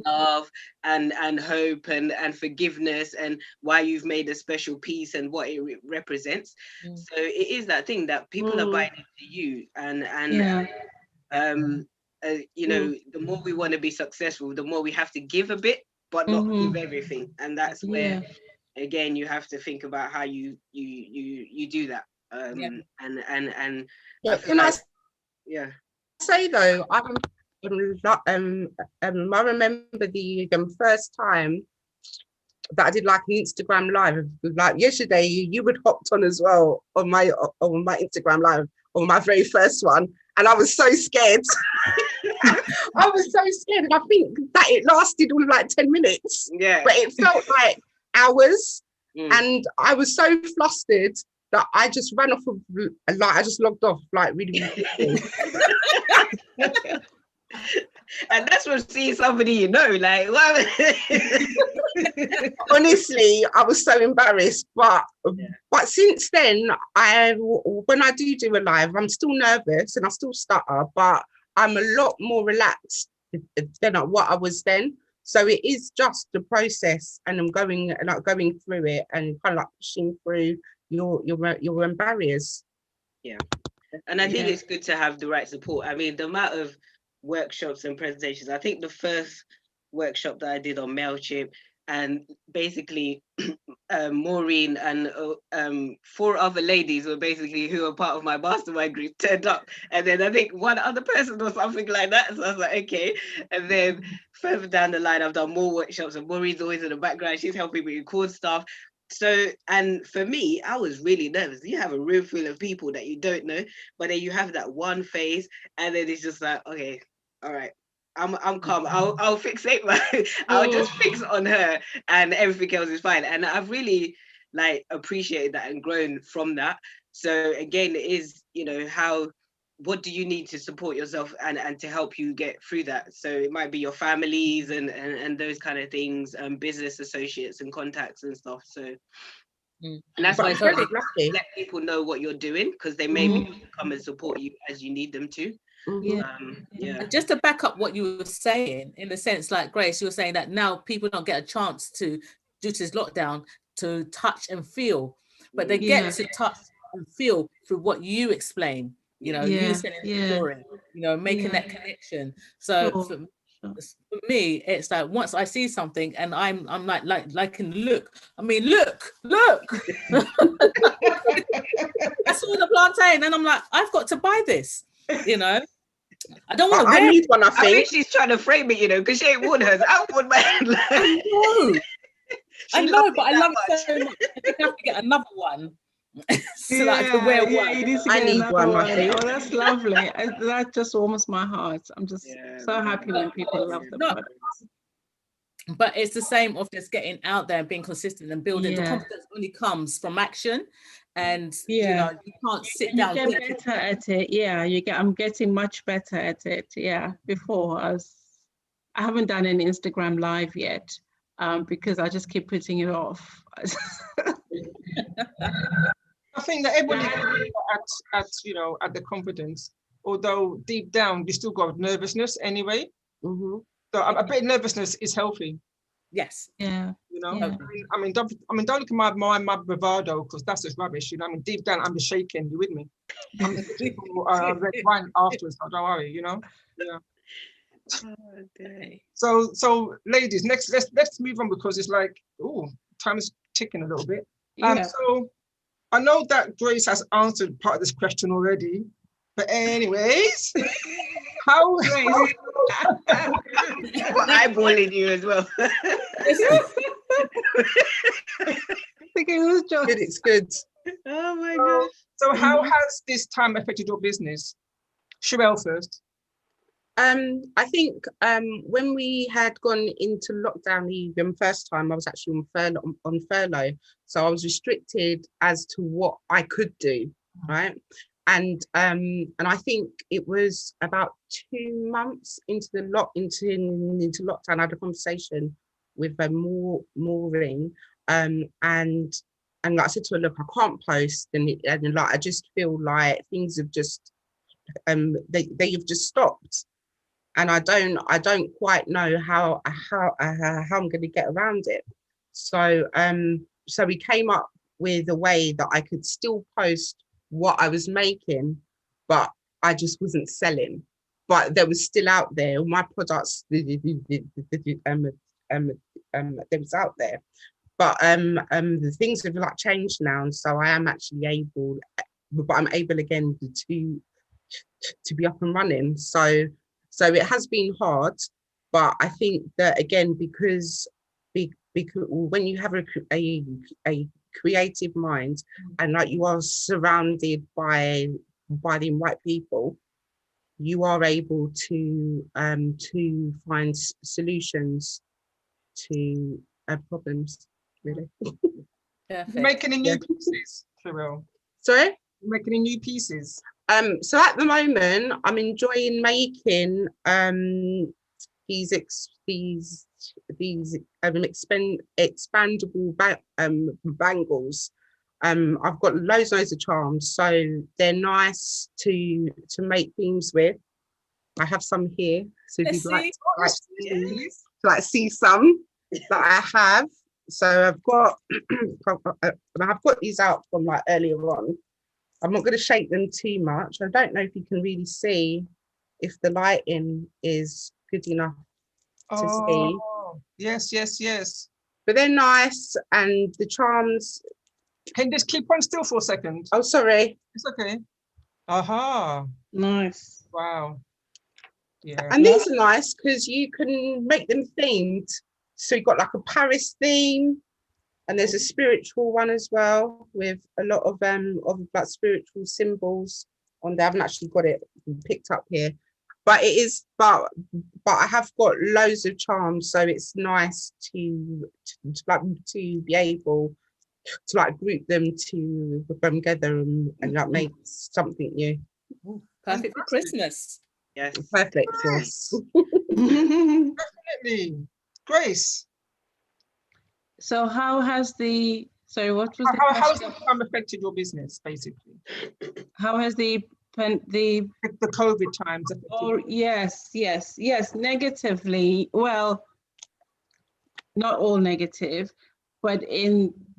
Speaker 2: love and hope and forgiveness, and why you've made a special piece and what it represents. So it is that thing that people are buying into you, the more we want to be successful, the more we have to give a bit, but not give everything. And that's where, again, you have to think about how you do that. And I feel like,
Speaker 5: say though, I remember the first time that I did like an Instagram live. Like yesterday, you would hopped on as well on my Instagram live on my very first one, and I was so scared. I was so scared, and I think that it lasted all like 10 minutes.
Speaker 2: Yeah,
Speaker 5: but it felt like hours, and I was so flustered that I just ran off of, like, I just logged off like really quickly.
Speaker 2: And that's from seeing somebody you know, like, well,
Speaker 5: Honestly, I was so embarrassed, but since then, when I do a live, I'm still nervous and I still stutter, but I'm a lot more relaxed than what I was then. So it is just the process, and I'm going through it and kind of like pushing through your barriers.
Speaker 2: Yeah, and I think it's good to have the right support. I mean, the amount of workshops and presentations. I think the first workshop that I did on MailChimp, and basically Maureen and 4 other ladies were basically who are part of my mastermind group turned up, and then I think one other person or something like that. So I was like, okay. And then further down the line, I've done more workshops, and Maureen's always in the background. She's helping me record stuff. So, and for me, I was really nervous. You have a room full of people that you don't know, but then you have that one face, and then it's just like, okay, all right, I'm calm. I'll fixate I'll just fix on her, and everything else is fine. And I've really like appreciated that and grown from that. So again, it is, you know, what do you need to support yourself and to help you get through that? So it might be your families and those kind of things, business associates and contacts and stuff. So and that's why it's really let people know what you're doing, because they may be able to come and support you as you need them to.
Speaker 1: Just to back up what you were saying, in the sense, like Grace, you were saying that now people don't get a chance to, due to this lockdown, to touch and feel, but they get to touch and feel through what you explain. You know, you saying the story, you know, making that connection. So for me, it's like once I see something and I'm like in look. I mean, look. I saw the plantain and I'm like, I've got to buy this. You know, I don't want to wear.
Speaker 5: I need one. I think
Speaker 2: she's trying to frame it, you know, because she ain't worn hers. I worn mine.
Speaker 1: I know, but I love it so much. I think I have to get another one. So that I can wear one.
Speaker 4: You need to get another one. Oh, that's lovely. That just warms my heart. I'm just so happy when people love the product.
Speaker 1: But it's the same of just getting out there and being consistent and building. The confidence only comes from action, and you know, you can't sit down.
Speaker 4: You get better at it. I'm getting much better at it. Yeah. Before I haven't done an Instagram live yet, because I just keep putting it off.
Speaker 3: I think that everybody at the confidence, although deep down you still got nervousness anyway. So a bit of nervousness is healthy.
Speaker 1: Yes.
Speaker 4: Yeah.
Speaker 3: You know. Yeah. I mean, don't look at my bravado, because that's just rubbish. You know. I mean, deep down I'm just shaking. You with me? I'm red wine afterwards. So don't worry. You know. Yeah. So ladies, next let's move on, because it's like, time is ticking a little bit. So I know that Grace has answered part of this question already, but anyways, how
Speaker 2: eyeballing you as well.
Speaker 4: I think it was just
Speaker 5: good. It's good.
Speaker 2: Oh my gosh.
Speaker 3: So how has this time affected your business? Sherelle first.
Speaker 5: I think when we had gone into lockdown the first time, I was actually on furlough, so I was restricted as to what I could do, right? And I think it was about 2 months into lockdown, I had a conversation with Maureen, and like I said to her, look, I can't post, and like I just feel like things have just they've just stopped. And I don't quite know how I'm going to get around it. So we came up with a way that I could still post what I was making, but I just wasn't selling. But they was still out there. My products, they was out there. But the things have like changed now, and so I am actually able, but I'm able again to be up and running. So it has been hard, but I think that again, because when you have a creative mind, and like you are surrounded by the right people, you are able to find solutions to problems. Really.
Speaker 3: Making any new pieces, Sherelle?
Speaker 5: Sorry?
Speaker 3: Making any new pieces?
Speaker 5: So at the moment, I'm enjoying making these expandable bangles. I've got loads and loads of charms, so they're nice to make themes with. I have some here, so if you'd like see some that I have. So I've got these out from like earlier on. I'm not going to shake them too much. I don't know if you can really see if the lighting is good enough to see.
Speaker 3: Yes.
Speaker 5: But they're nice, and the charms.
Speaker 3: Can you just keep on still for a second?
Speaker 5: Oh, sorry.
Speaker 3: It's okay. Aha.
Speaker 4: Nice.
Speaker 3: Wow. Yeah.
Speaker 5: And these are nice because you can make them themed. So you've got like a Paris theme, and there's a spiritual one as well with a lot of like spiritual symbols on there. I haven't actually got it picked up here, but it is. But I have got loads of charms, so it's nice to be able to like group them together and like make something new.
Speaker 1: Perfect for Christmas.
Speaker 2: Yes.
Speaker 5: Perfect.
Speaker 3: Yes.
Speaker 5: Yes.
Speaker 3: Definitely. Grace.
Speaker 4: So how has the how's
Speaker 3: the time affected your business, basically?
Speaker 4: How has the
Speaker 3: COVID times affected?
Speaker 4: Oh yes, negatively. Well, not all negative, but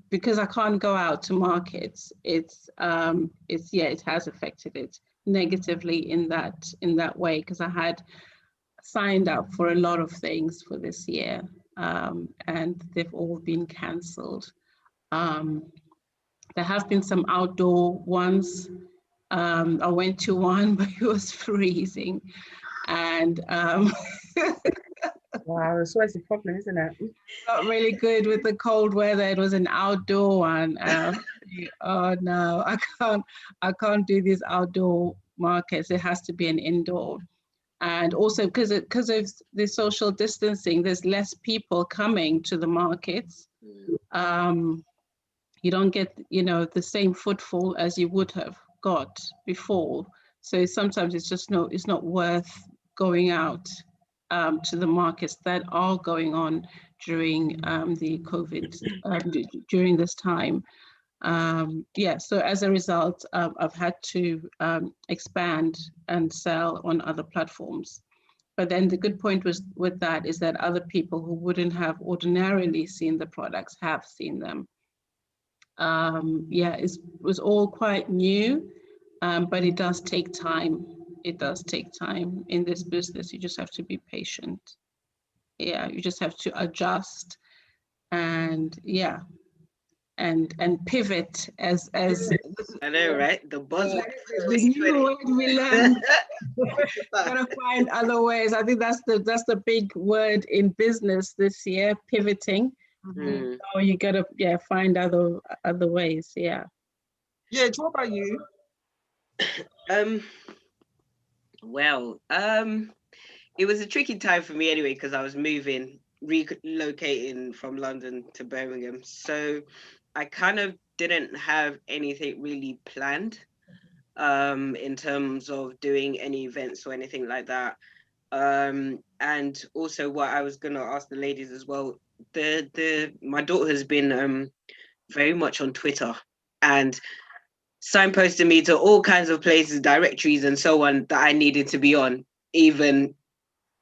Speaker 4: because I can't go out to markets, it has affected it negatively in that way, because I had signed up for a lot of things for this year, and they've all been cancelled. There have been some outdoor ones. I went to one, but it was freezing, and
Speaker 5: Wow, it's always a problem, isn't it?
Speaker 4: not really good with the cold weather. It was an outdoor one. Oh no, I can't do these outdoor markets. It has to be an indoor. And also because of the social distancing, there's less people coming to the markets. You don't get, the same footfall as you would have got before. So sometimes it's not worth going out to the markets that are going on during the COVID, during this time. So as a result, I've had to expand and sell on other platforms. But then the good point with that is that other people who wouldn't have ordinarily seen the products have seen them. It was all quite new, but it does take time. It does take time in this business. You just have to be patient. Yeah, you just have to adjust and and pivot as
Speaker 2: I know, right? The buzzword.
Speaker 4: The new word we learn. Gotta find other ways. I think that's the big word in business this year, pivoting. So you gotta find other ways. Yeah.
Speaker 3: Yeah, what about you?
Speaker 2: Well, it was a tricky time for me anyway, because I was relocating from London to Birmingham. So I kind of didn't have anything really planned in terms of doing any events or anything like that. And also what I was gonna ask the ladies as well, my daughter has been very much on Twitter and signposting me to all kinds of places, directories and so on that I needed to be on, even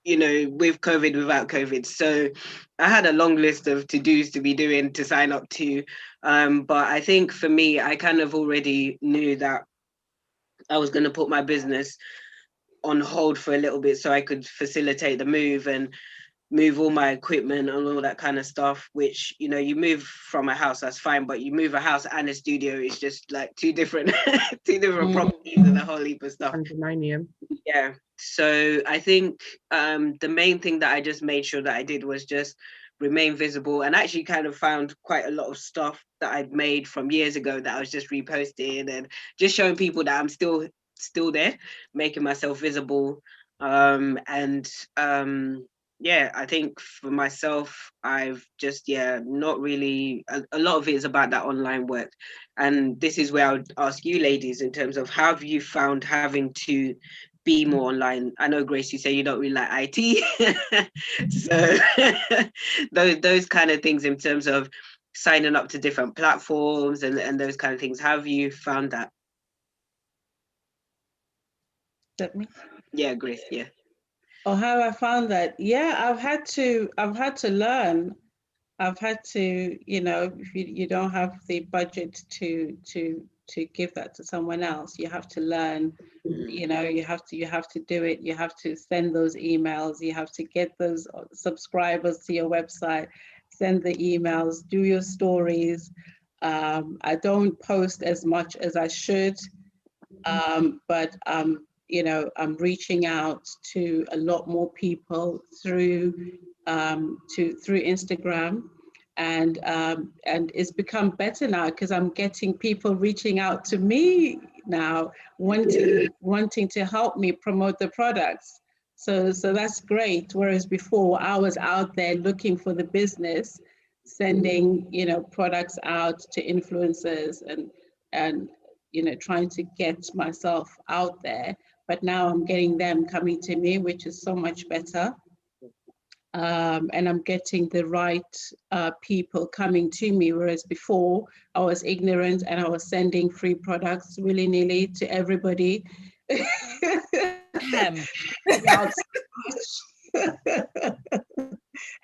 Speaker 2: with COVID, without COVID. So I had a long list of to-dos to be doing to sign up to. But I think for me, I kind of already knew that I was going to put my business on hold for a little bit so I could facilitate the move and move all my equipment and all that kind of stuff, which, you move from a house, that's fine, but you move a house and a studio, it's just like two different properties and a whole heap of stuff.
Speaker 5: Pandemonium.
Speaker 2: Yeah. So I think the main thing that I just made sure that I did was just remain visible, and actually kind of found quite a lot of stuff that I'd made from years ago that I was just reposting and just showing people that I'm still there, making myself visible. Yeah, I think for myself, I've just, not really, a lot of it is about that online work. And this is where I would ask you ladies in terms of how have you found having to be more online? I know, Grace, you say you don't really like IT. So those kind of things in terms of signing up to different platforms and those kind of things. How have you found that?
Speaker 4: That me?
Speaker 2: Yeah, Grace, yeah.
Speaker 4: Or how I found that? Yeah, I've had to learn. I've had to, if you don't have the budget to give that to someone else, you have to learn. You have to do it. You have to send those emails. You have to get those subscribers to your website. Send the emails. Do your stories. I don't post as much as I should, but I'm reaching out to a lot more people through Instagram, and it's become better now because I'm getting people reaching out to me now, wanting to help me promote the products. So that's great. Whereas before I was out there looking for the business, sending products out to influencers and trying to get myself out there. But now I'm getting them coming to me, which is so much better. And I'm getting the right people coming to me, whereas before I was ignorant and I was sending free products willy-nilly to everybody.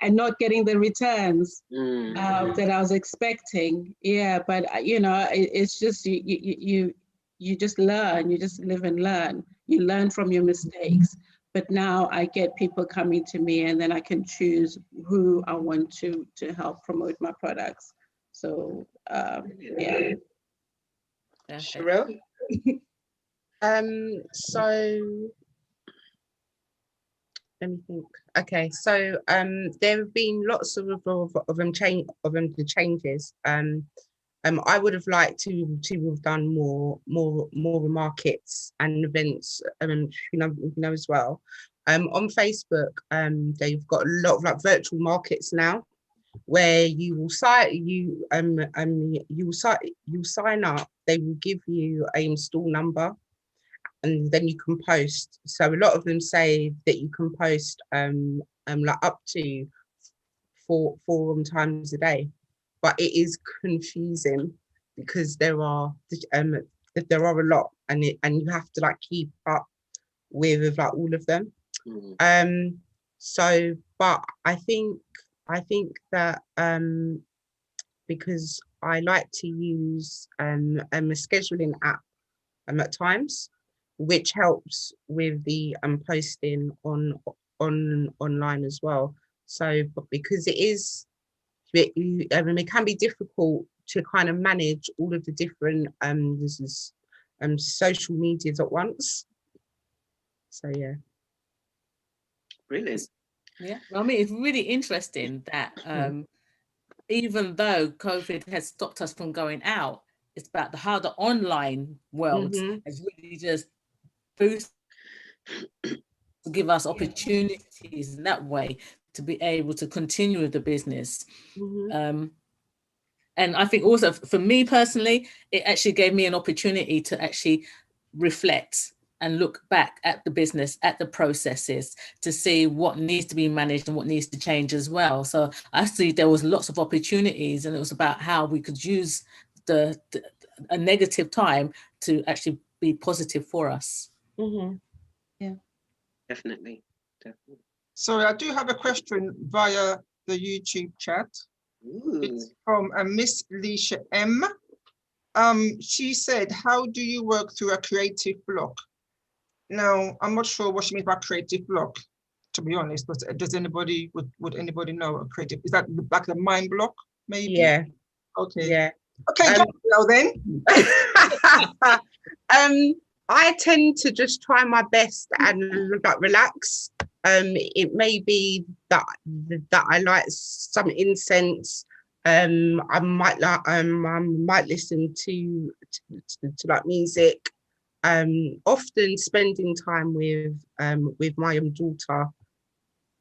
Speaker 4: And not getting the returns that I was expecting. Yeah, but it's just you just learn, you just live and learn. You learn from your mistakes. But now I get people coming to me, and then I can choose who I want to help promote my products. So yeah.
Speaker 2: Sherelle?
Speaker 5: So let me think. Okay, so there have been lots of the changes. I would have liked to have done more markets and events, as well. On Facebook, they've got a lot of like virtual markets now, where you will sign up. They will give you a stall number, and then you can post. So a lot of them say that you can post like up to four times a day, but it is confusing because there are a lot, and you have to like keep up with like all of them. So, but I think that because I like to use a scheduling app at times, which helps with the posting online as well. So, but because it can be difficult to kind of manage all of the different social medias at once. So yeah.
Speaker 2: Brilliant.
Speaker 1: Yeah, well, I mean, it's really interesting that even though COVID has stopped us from going out, it's about how the online world has really just boosted to give us opportunities in that way to be able to continue with the business. And I think also for me personally, it actually gave me an opportunity to actually reflect and look back at the business, at the processes, to see what needs to be managed and what needs to change as well. So I see there was lots of opportunities, and it was about how we could use a negative time to actually be positive for us.
Speaker 4: Yeah,
Speaker 2: Definitely.
Speaker 3: So I do have a question via the YouTube chat. It's from Miss Leisha M. She said, how do you work through a creative block? Now, I'm not sure what she means by creative block, to be honest, but does anybody, would anybody know a creative? Is that like the mind block, maybe?
Speaker 5: Yeah.
Speaker 3: Okay.
Speaker 5: Yeah.
Speaker 3: Okay, go then.
Speaker 5: I tend to just try my best and like relax. It may be that I like some incense. I might listen to like music. Often spending time with my daughter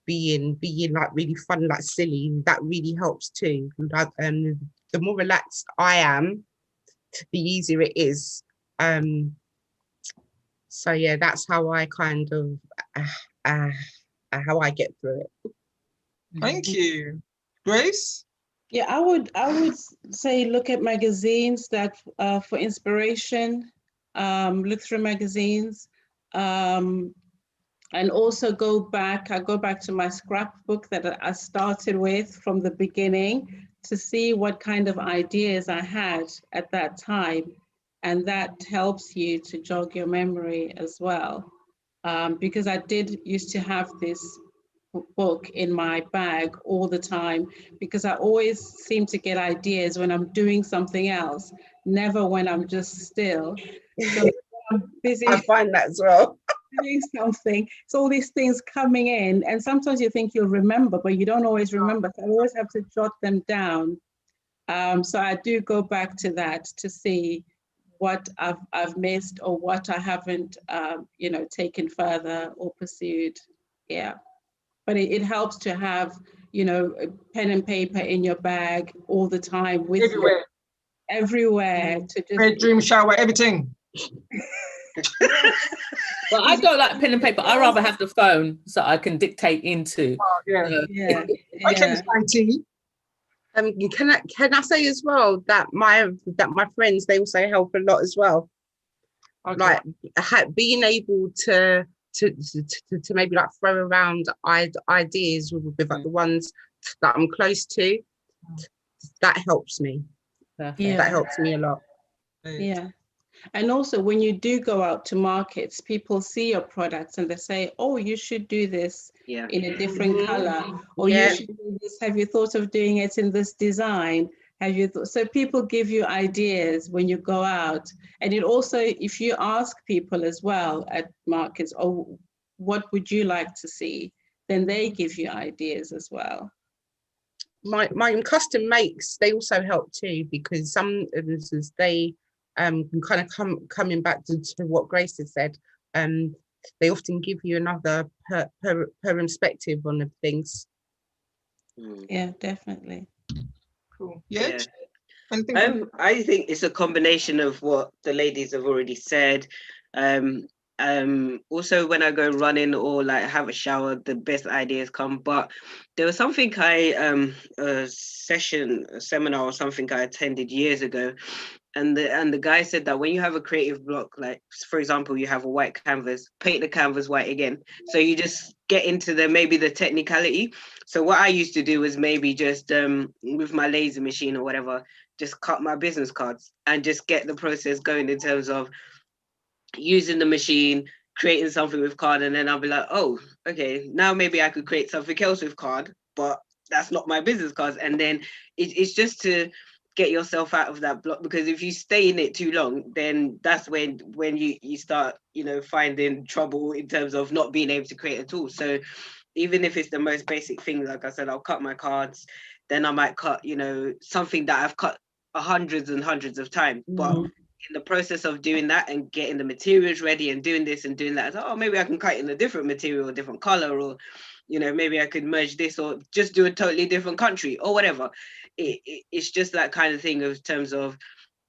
Speaker 5: being like really fun, like silly, that really helps too. Like the more relaxed I am, the easier it is. So yeah, that's how I kind of how I get through it.
Speaker 3: Thank you. Grace?
Speaker 4: Yeah, I would say look at magazines that for inspiration. Look through magazines, and also go back. I go back to my scrapbook that I started with from the beginning to see what kind of ideas I had at that time, and that helps you to jog your memory as well. Because I did used to have this book in my bag all the time, because I always seem to get ideas when I'm doing something else, never when I'm just still. So when I'm busy
Speaker 5: I find that as well.
Speaker 4: doing something, so all these things coming in, and sometimes you think you'll remember, but you don't always remember. So I always have to jot them down. So I do go back to that to see what I've missed or what I haven't, taken further or pursued. Yeah. But it helps to have, a pen and paper in your bag all the time with
Speaker 3: Everywhere.
Speaker 4: you, everywhere to just
Speaker 3: Bedroom, shower, everything.
Speaker 1: Well, I don't like pen and paper. I rather have the phone so I can dictate into.
Speaker 3: Oh, yeah.
Speaker 4: yeah.
Speaker 3: Okay, Miss IT.
Speaker 5: Can I say as well that my friends, they also help a lot as well.
Speaker 3: Okay.
Speaker 5: Like being able to maybe like throw around ideas with like the ones that I'm close to, that helps me.
Speaker 1: Perfect.
Speaker 5: That helps me a lot.
Speaker 4: Yeah. And also when you do go out to markets, people see your products and they say, oh, you should do this in a different color, or you should do this. Have you thought of doing it in this design? Have you so people give you ideas when you go out. And it also, if you ask people as well at markets, oh, what would you like to see? Then they give you ideas as well.
Speaker 5: My custom makes, they also help too, because some businesses, they can kind of coming back to what Grace has said, they often give you another per perspective on the things.
Speaker 4: Yeah, definitely.
Speaker 3: Cool.
Speaker 2: Yeah.
Speaker 3: Anything?
Speaker 2: I think it's a combination of what the ladies have already said. Also when I go running or like have a shower, the best ideas come. But there was something a seminar or something I attended years ago, and the guy said that when you have a creative block, like for example, you have a white canvas, paint the canvas white again. So you just get into maybe the technicality. So what I used to do was maybe just with my laser machine or whatever, just cut my business cards and just get the process going in terms of using the machine, creating something with card, and then I'll be like, oh, okay, now maybe I could create something else with card, but that's not my business cards. And then it's just to get yourself out of that block, because if you stay in it too long, then that's when you start, finding trouble in terms of not being able to create at all. So even if it's the most basic thing, like I said, I'll cut my cards, then I might cut, something that I've cut hundreds and hundreds of times, but in the process of doing that and getting the materials ready and doing this and doing that, maybe I can cut in a different material, a different color, or maybe I could merge this or just do a totally different country or whatever. It's just that kind of thing of terms of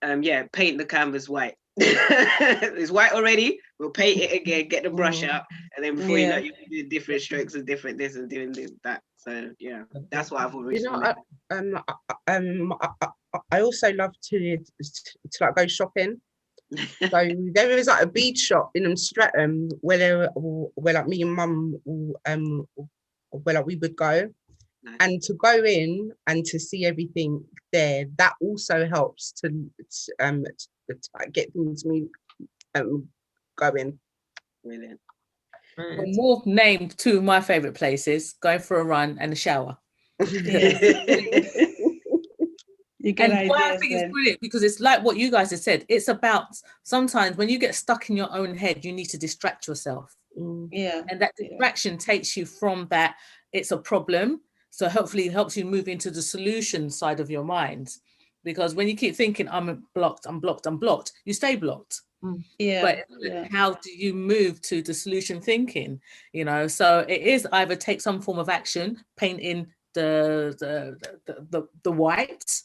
Speaker 2: paint the canvas white. It's white already, we'll paint it again, get the brush out, and then before you know, you can do different strokes and different this and doing this, that. So yeah, that's what I've always
Speaker 5: I also love to like go shopping. So there was like a bead shop in Streatham where like me and Mum where like we would go. Nice. And to go in and to see everything there, that also helps to get things going.
Speaker 2: Brilliant.
Speaker 1: Well, more named two of my favorite places: going for a run and a shower.
Speaker 4: And
Speaker 1: why I think it's brilliant, because it's like what you guys have said. It's about sometimes when you get stuck in your own head, you need to distract yourself.
Speaker 4: Yeah.
Speaker 1: And that distraction takes you from that it's a problem. So hopefully it helps you move into the solution side of your mind. because when you keep thinking I'm blocked, you stay blocked.
Speaker 4: Yeah.
Speaker 1: But how do you move to the solution thinking? You know, so it is either take some form of action, painting the white,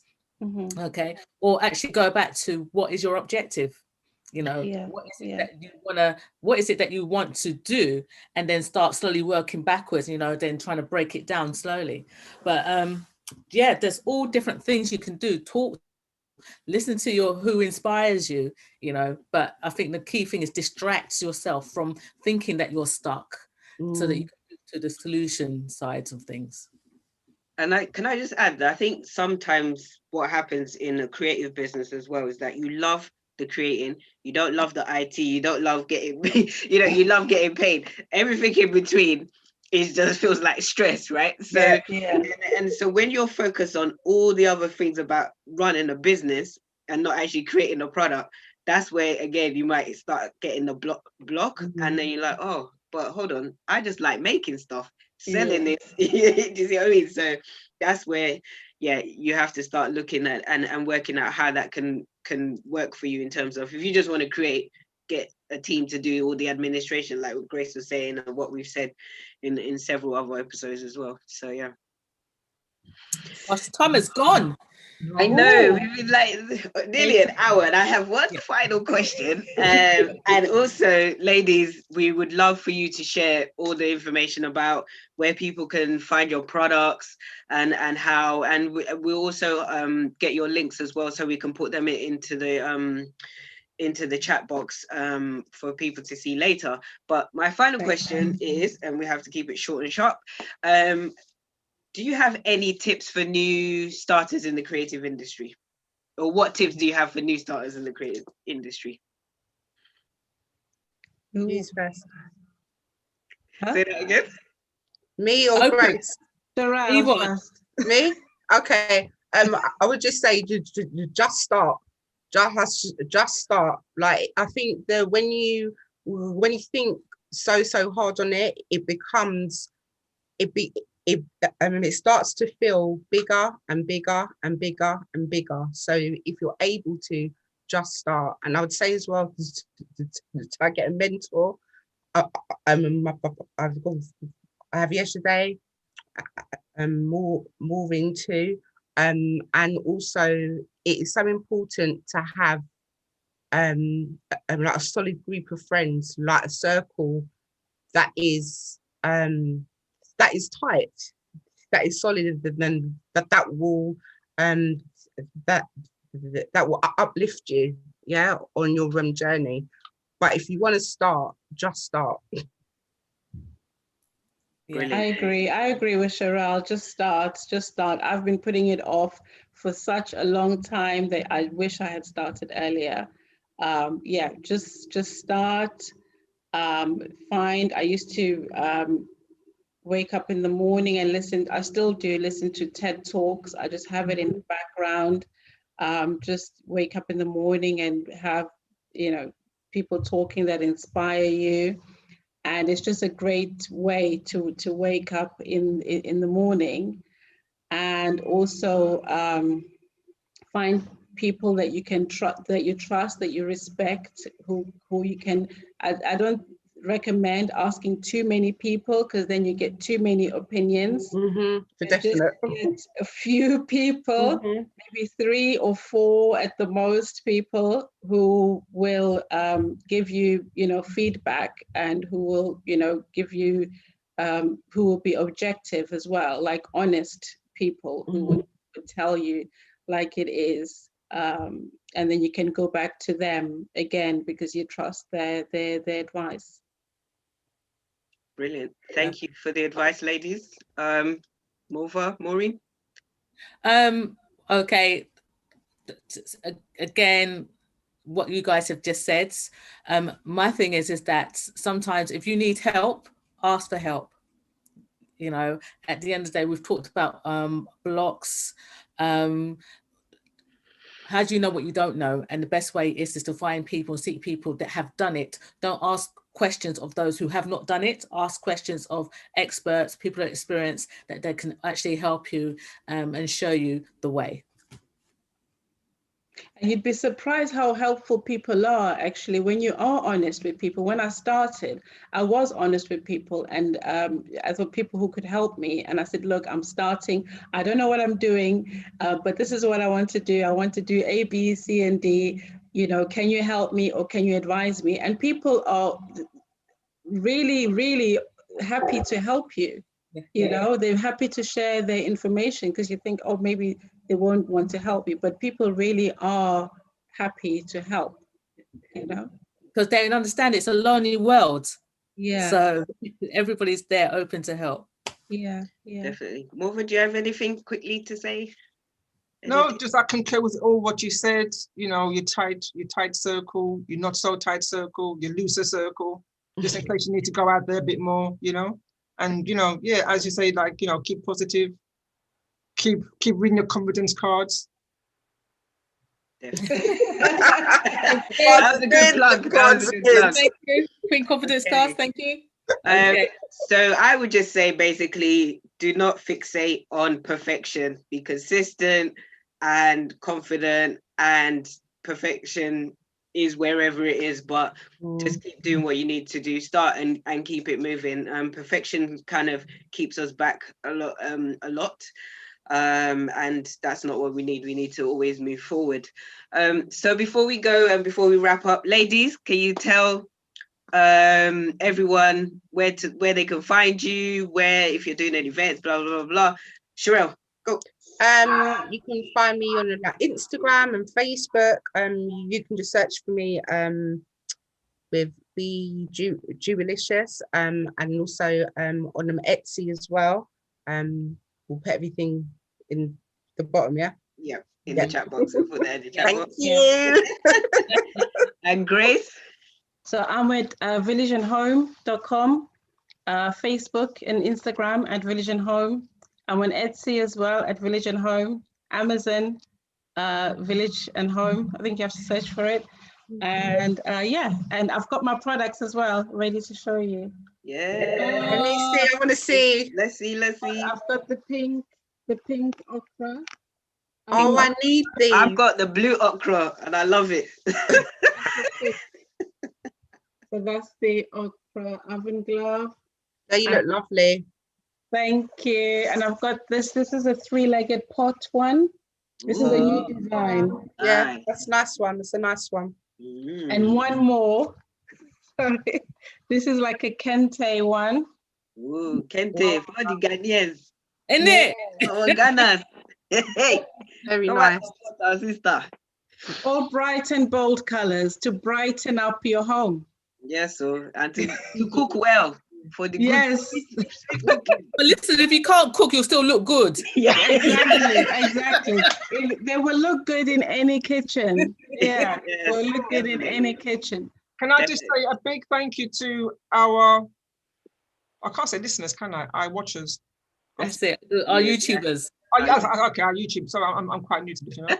Speaker 1: okay, or actually go back to what is your objective. You know, what is it that you wanna? What is it that you want to do, and then start slowly working backwards. You know, then trying to break it down slowly. But yeah, there's all different things you can do. Talk, listen to your who inspires you. You know, but I think the key thing is distract yourself from thinking that you're stuck, so that you can move to the solution sides of things.
Speaker 2: And can I just add that I think sometimes what happens in a creative business as well is that you love the creating, you don't love the IT, you don't love getting, you know, you love getting paid. Everything in between is just feels like stress, right? So and so when you're focused on all the other things about running a business and not actually creating a product, that's where again you might start getting the block, and then you're like, oh, but hold on, I just like making stuff. Selling it, do you see what I mean? So that's where, you have to start looking at and working out how that can work for you in terms of if you just want to get a team to do all the administration, like what Grace was saying and what we've said in several other episodes as well. So yeah.
Speaker 1: Gosh, time is gone.
Speaker 2: I know, we've been like nearly an hour, and I have one final question. And also, ladies, we would love for you to share all the information about where people can find your products and how, and we'll also get your links as well, so we can put them into the chat box for people to see later. But my final question is, and we have to keep it short and sharp, do you have any tips for new starters in the creative industry? Or what tips do you have for new starters in the creative industry?
Speaker 5: Who's first?
Speaker 2: Say that again?
Speaker 5: Me or Grace? Me? Okay. I would just say just start. Just start. Like, I think that when you think so hard on it, it starts to feel bigger and bigger and bigger and bigger. So if you're able to just start, and I would say as well, to get a mentor. I have yesterday, Maureen too, and also it is so important to have like a solid group of friends, like a circle that is tight, that is solid, then that will uplift you, on your journey. But if you want to start, just start.
Speaker 4: I agree with Sherelle. Just start. I've been putting it off for such a long time that I wish I had started earlier. Just start. I used to wake up in the morning and listen. I still do listen to TED Talks. I just have it in the background. Just wake up in the morning and have, people talking that inspire you. And it's just a great way to wake up in the morning. And also find people that you can trust, that you respect, who you can. I don't recommend asking too many people, because then you get too many opinions.
Speaker 5: Just
Speaker 4: get a few people, maybe 3 or 4 at the most, people who will give you, feedback, and who will, give you, who will be objective as well, like honest people who would tell you like it is. And then you can go back to them again because you trust their advice.
Speaker 2: Brilliant. Thank you for the advice, ladies. Maureen?
Speaker 1: Okay. Again, what you guys have just said. My thing is that sometimes if you need help, ask for help. At the end of the day, we've talked about blocks. How do you know what you don't know? And the best way is to find people, seek people that have done it. Don't ask questions of those who have not done it. Ask questions of experts, people of experience, that they can actually help you and show you the way.
Speaker 4: You'd be surprised how helpful people are, actually, when you are honest with people. When I started, I was honest with people, and I thought people who could help me. And I said, look, I'm starting. I don't know what I'm doing, but this is what I want to do. I want to do A, B, C, and D. You know, can you help me or can you advise me? And people are really, really happy to help you. You know, they're happy to share their information, because you think, oh, maybe they won't want to help you, but people really are happy to help, you know,
Speaker 1: because they don't understand it's a lonely world.
Speaker 4: Yeah.
Speaker 1: So everybody's there open to help.
Speaker 4: Yeah.
Speaker 2: Definitely. Morva, do you have anything quickly to say?
Speaker 3: No, just I concur with all what you said. You know, your tight circle, your not so tight circle, your looser circle, just in case you need to go out there a bit more, you know. And, you know, yeah, as you say, like, you know, keep positive, keep reading your confidence cards.
Speaker 2: That was a good plug. That was a good plug.
Speaker 1: Thank you. Quick confidence cards, thank you.
Speaker 2: So I would just say, basically, do not fixate on perfection. Be consistent and confident, and perfection is wherever it is, but just keep doing what you need to do. Start and keep it moving. Perfection kind of keeps us back a lot. And that's not what we need. We need to always move forward. So before we go and before we wrap up, ladies, can you tell everyone where they can find you, where, if you're doing any events, blah blah blah. Sherelle, go.
Speaker 5: You can find me on Instagram and Facebook. You can just search for me with the Jewelicious, and also on Etsy as well. We'll put everything in the bottom, yeah?
Speaker 2: Yeah, in the chat box. We'll put that in the chat box.
Speaker 5: Thank you.
Speaker 2: And Grace?
Speaker 4: So I'm at villageandhome.com, Facebook and Instagram at Village and Home. I'm on Etsy as well at Village and Home, Amazon, Village and Home. I think you have to search for it. And yeah, and I've got my products as well ready to show you.
Speaker 2: Yeah.
Speaker 5: Let me see. I want to see.
Speaker 2: Let's see.
Speaker 4: I've got the pink okra.
Speaker 5: Oh, I need these.
Speaker 2: I've got the blue okra and I love it.
Speaker 4: So that's the okra oven glove.
Speaker 5: Oh, you look lovely.
Speaker 4: Thank you. And I've got this. This is a 3-legged pot one. This is a new design.
Speaker 5: Yeah, that's a nice one. It's a nice one.
Speaker 4: And one more. Sorry. This is like a kente one.
Speaker 2: Ooh, kente for the Ghanaians.
Speaker 1: Isn't it?
Speaker 2: Oh, Ghana. Hey.
Speaker 5: Very nice.
Speaker 2: Our sister.
Speaker 4: All bright and bold colors to brighten up your home.
Speaker 2: Yes, so and to cook well for the
Speaker 4: yes.
Speaker 1: But listen, if you can't cook, you'll still look good.
Speaker 2: Yeah,
Speaker 4: exactly. They will look good in any kitchen. Yeah, yes, will look good in any kitchen.
Speaker 3: Can I just say a big thank you to our, I can't say listeners, can I watchers.
Speaker 1: That's it. Our YouTubers.
Speaker 3: Oh, yeah, okay, our YouTube. So I'm quite new to this, you know.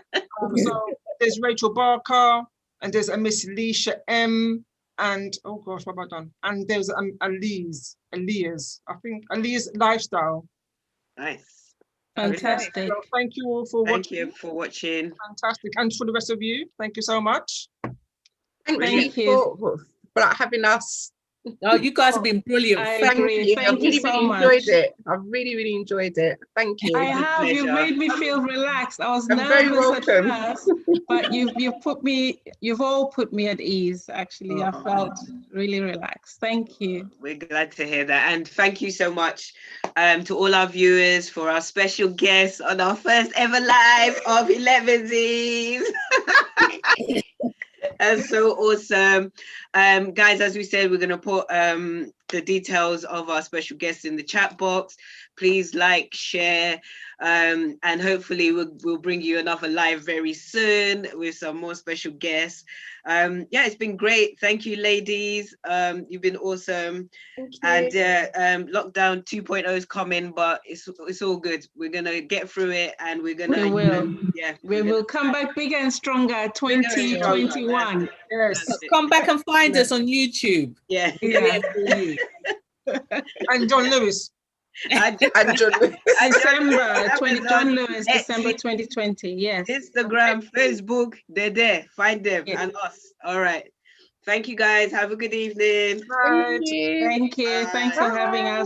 Speaker 3: So there's Rachel Barker, and there's a Miss Alicia M. And oh gosh, what have I done? And there's Elias, I think Elias Lifestyle.
Speaker 2: Nice.
Speaker 4: Fantastic.
Speaker 3: So thank you all for watching.
Speaker 2: Thank you for watching.
Speaker 3: Fantastic. And for the rest of you, thank you so much.
Speaker 5: Thank you for having us.
Speaker 1: Oh, you guys have been brilliant.
Speaker 4: Thank you. Thank you so much.
Speaker 5: Enjoyed it. I really enjoyed it. Thank you.
Speaker 4: I have. You made me feel relaxed. I was nervous
Speaker 5: very welcome.
Speaker 4: at first, but you've all put me at ease. Actually, I felt really relaxed. Thank you.
Speaker 2: We're glad to hear that, and thank you so much to all our viewers for our special guests on our first ever live of Elevenses. That's so awesome. Guys, as we said, we're going to put the details of our special guests in the chat box. Please like, share, and hopefully we'll bring you another live very soon with some more special guests. Yeah, it's been great. Thank you, ladies. You've been awesome. And lockdown 2.0 is coming, but it's all good. We're gonna get through it, and we're gonna.
Speaker 4: We will come back bigger and stronger. 2021.
Speaker 3: Yes.
Speaker 1: Come back and find us on YouTube.
Speaker 2: Yeah.
Speaker 3: And John Lewis.
Speaker 2: And
Speaker 5: John Lewis.
Speaker 4: John Lewis, December 2020. Yes.
Speaker 2: Instagram, Facebook, they're there. Find them
Speaker 4: Yeah.
Speaker 2: and us. All right. Thank you guys. Have a good evening.
Speaker 3: Right.
Speaker 4: Thank you. Thanks for having us.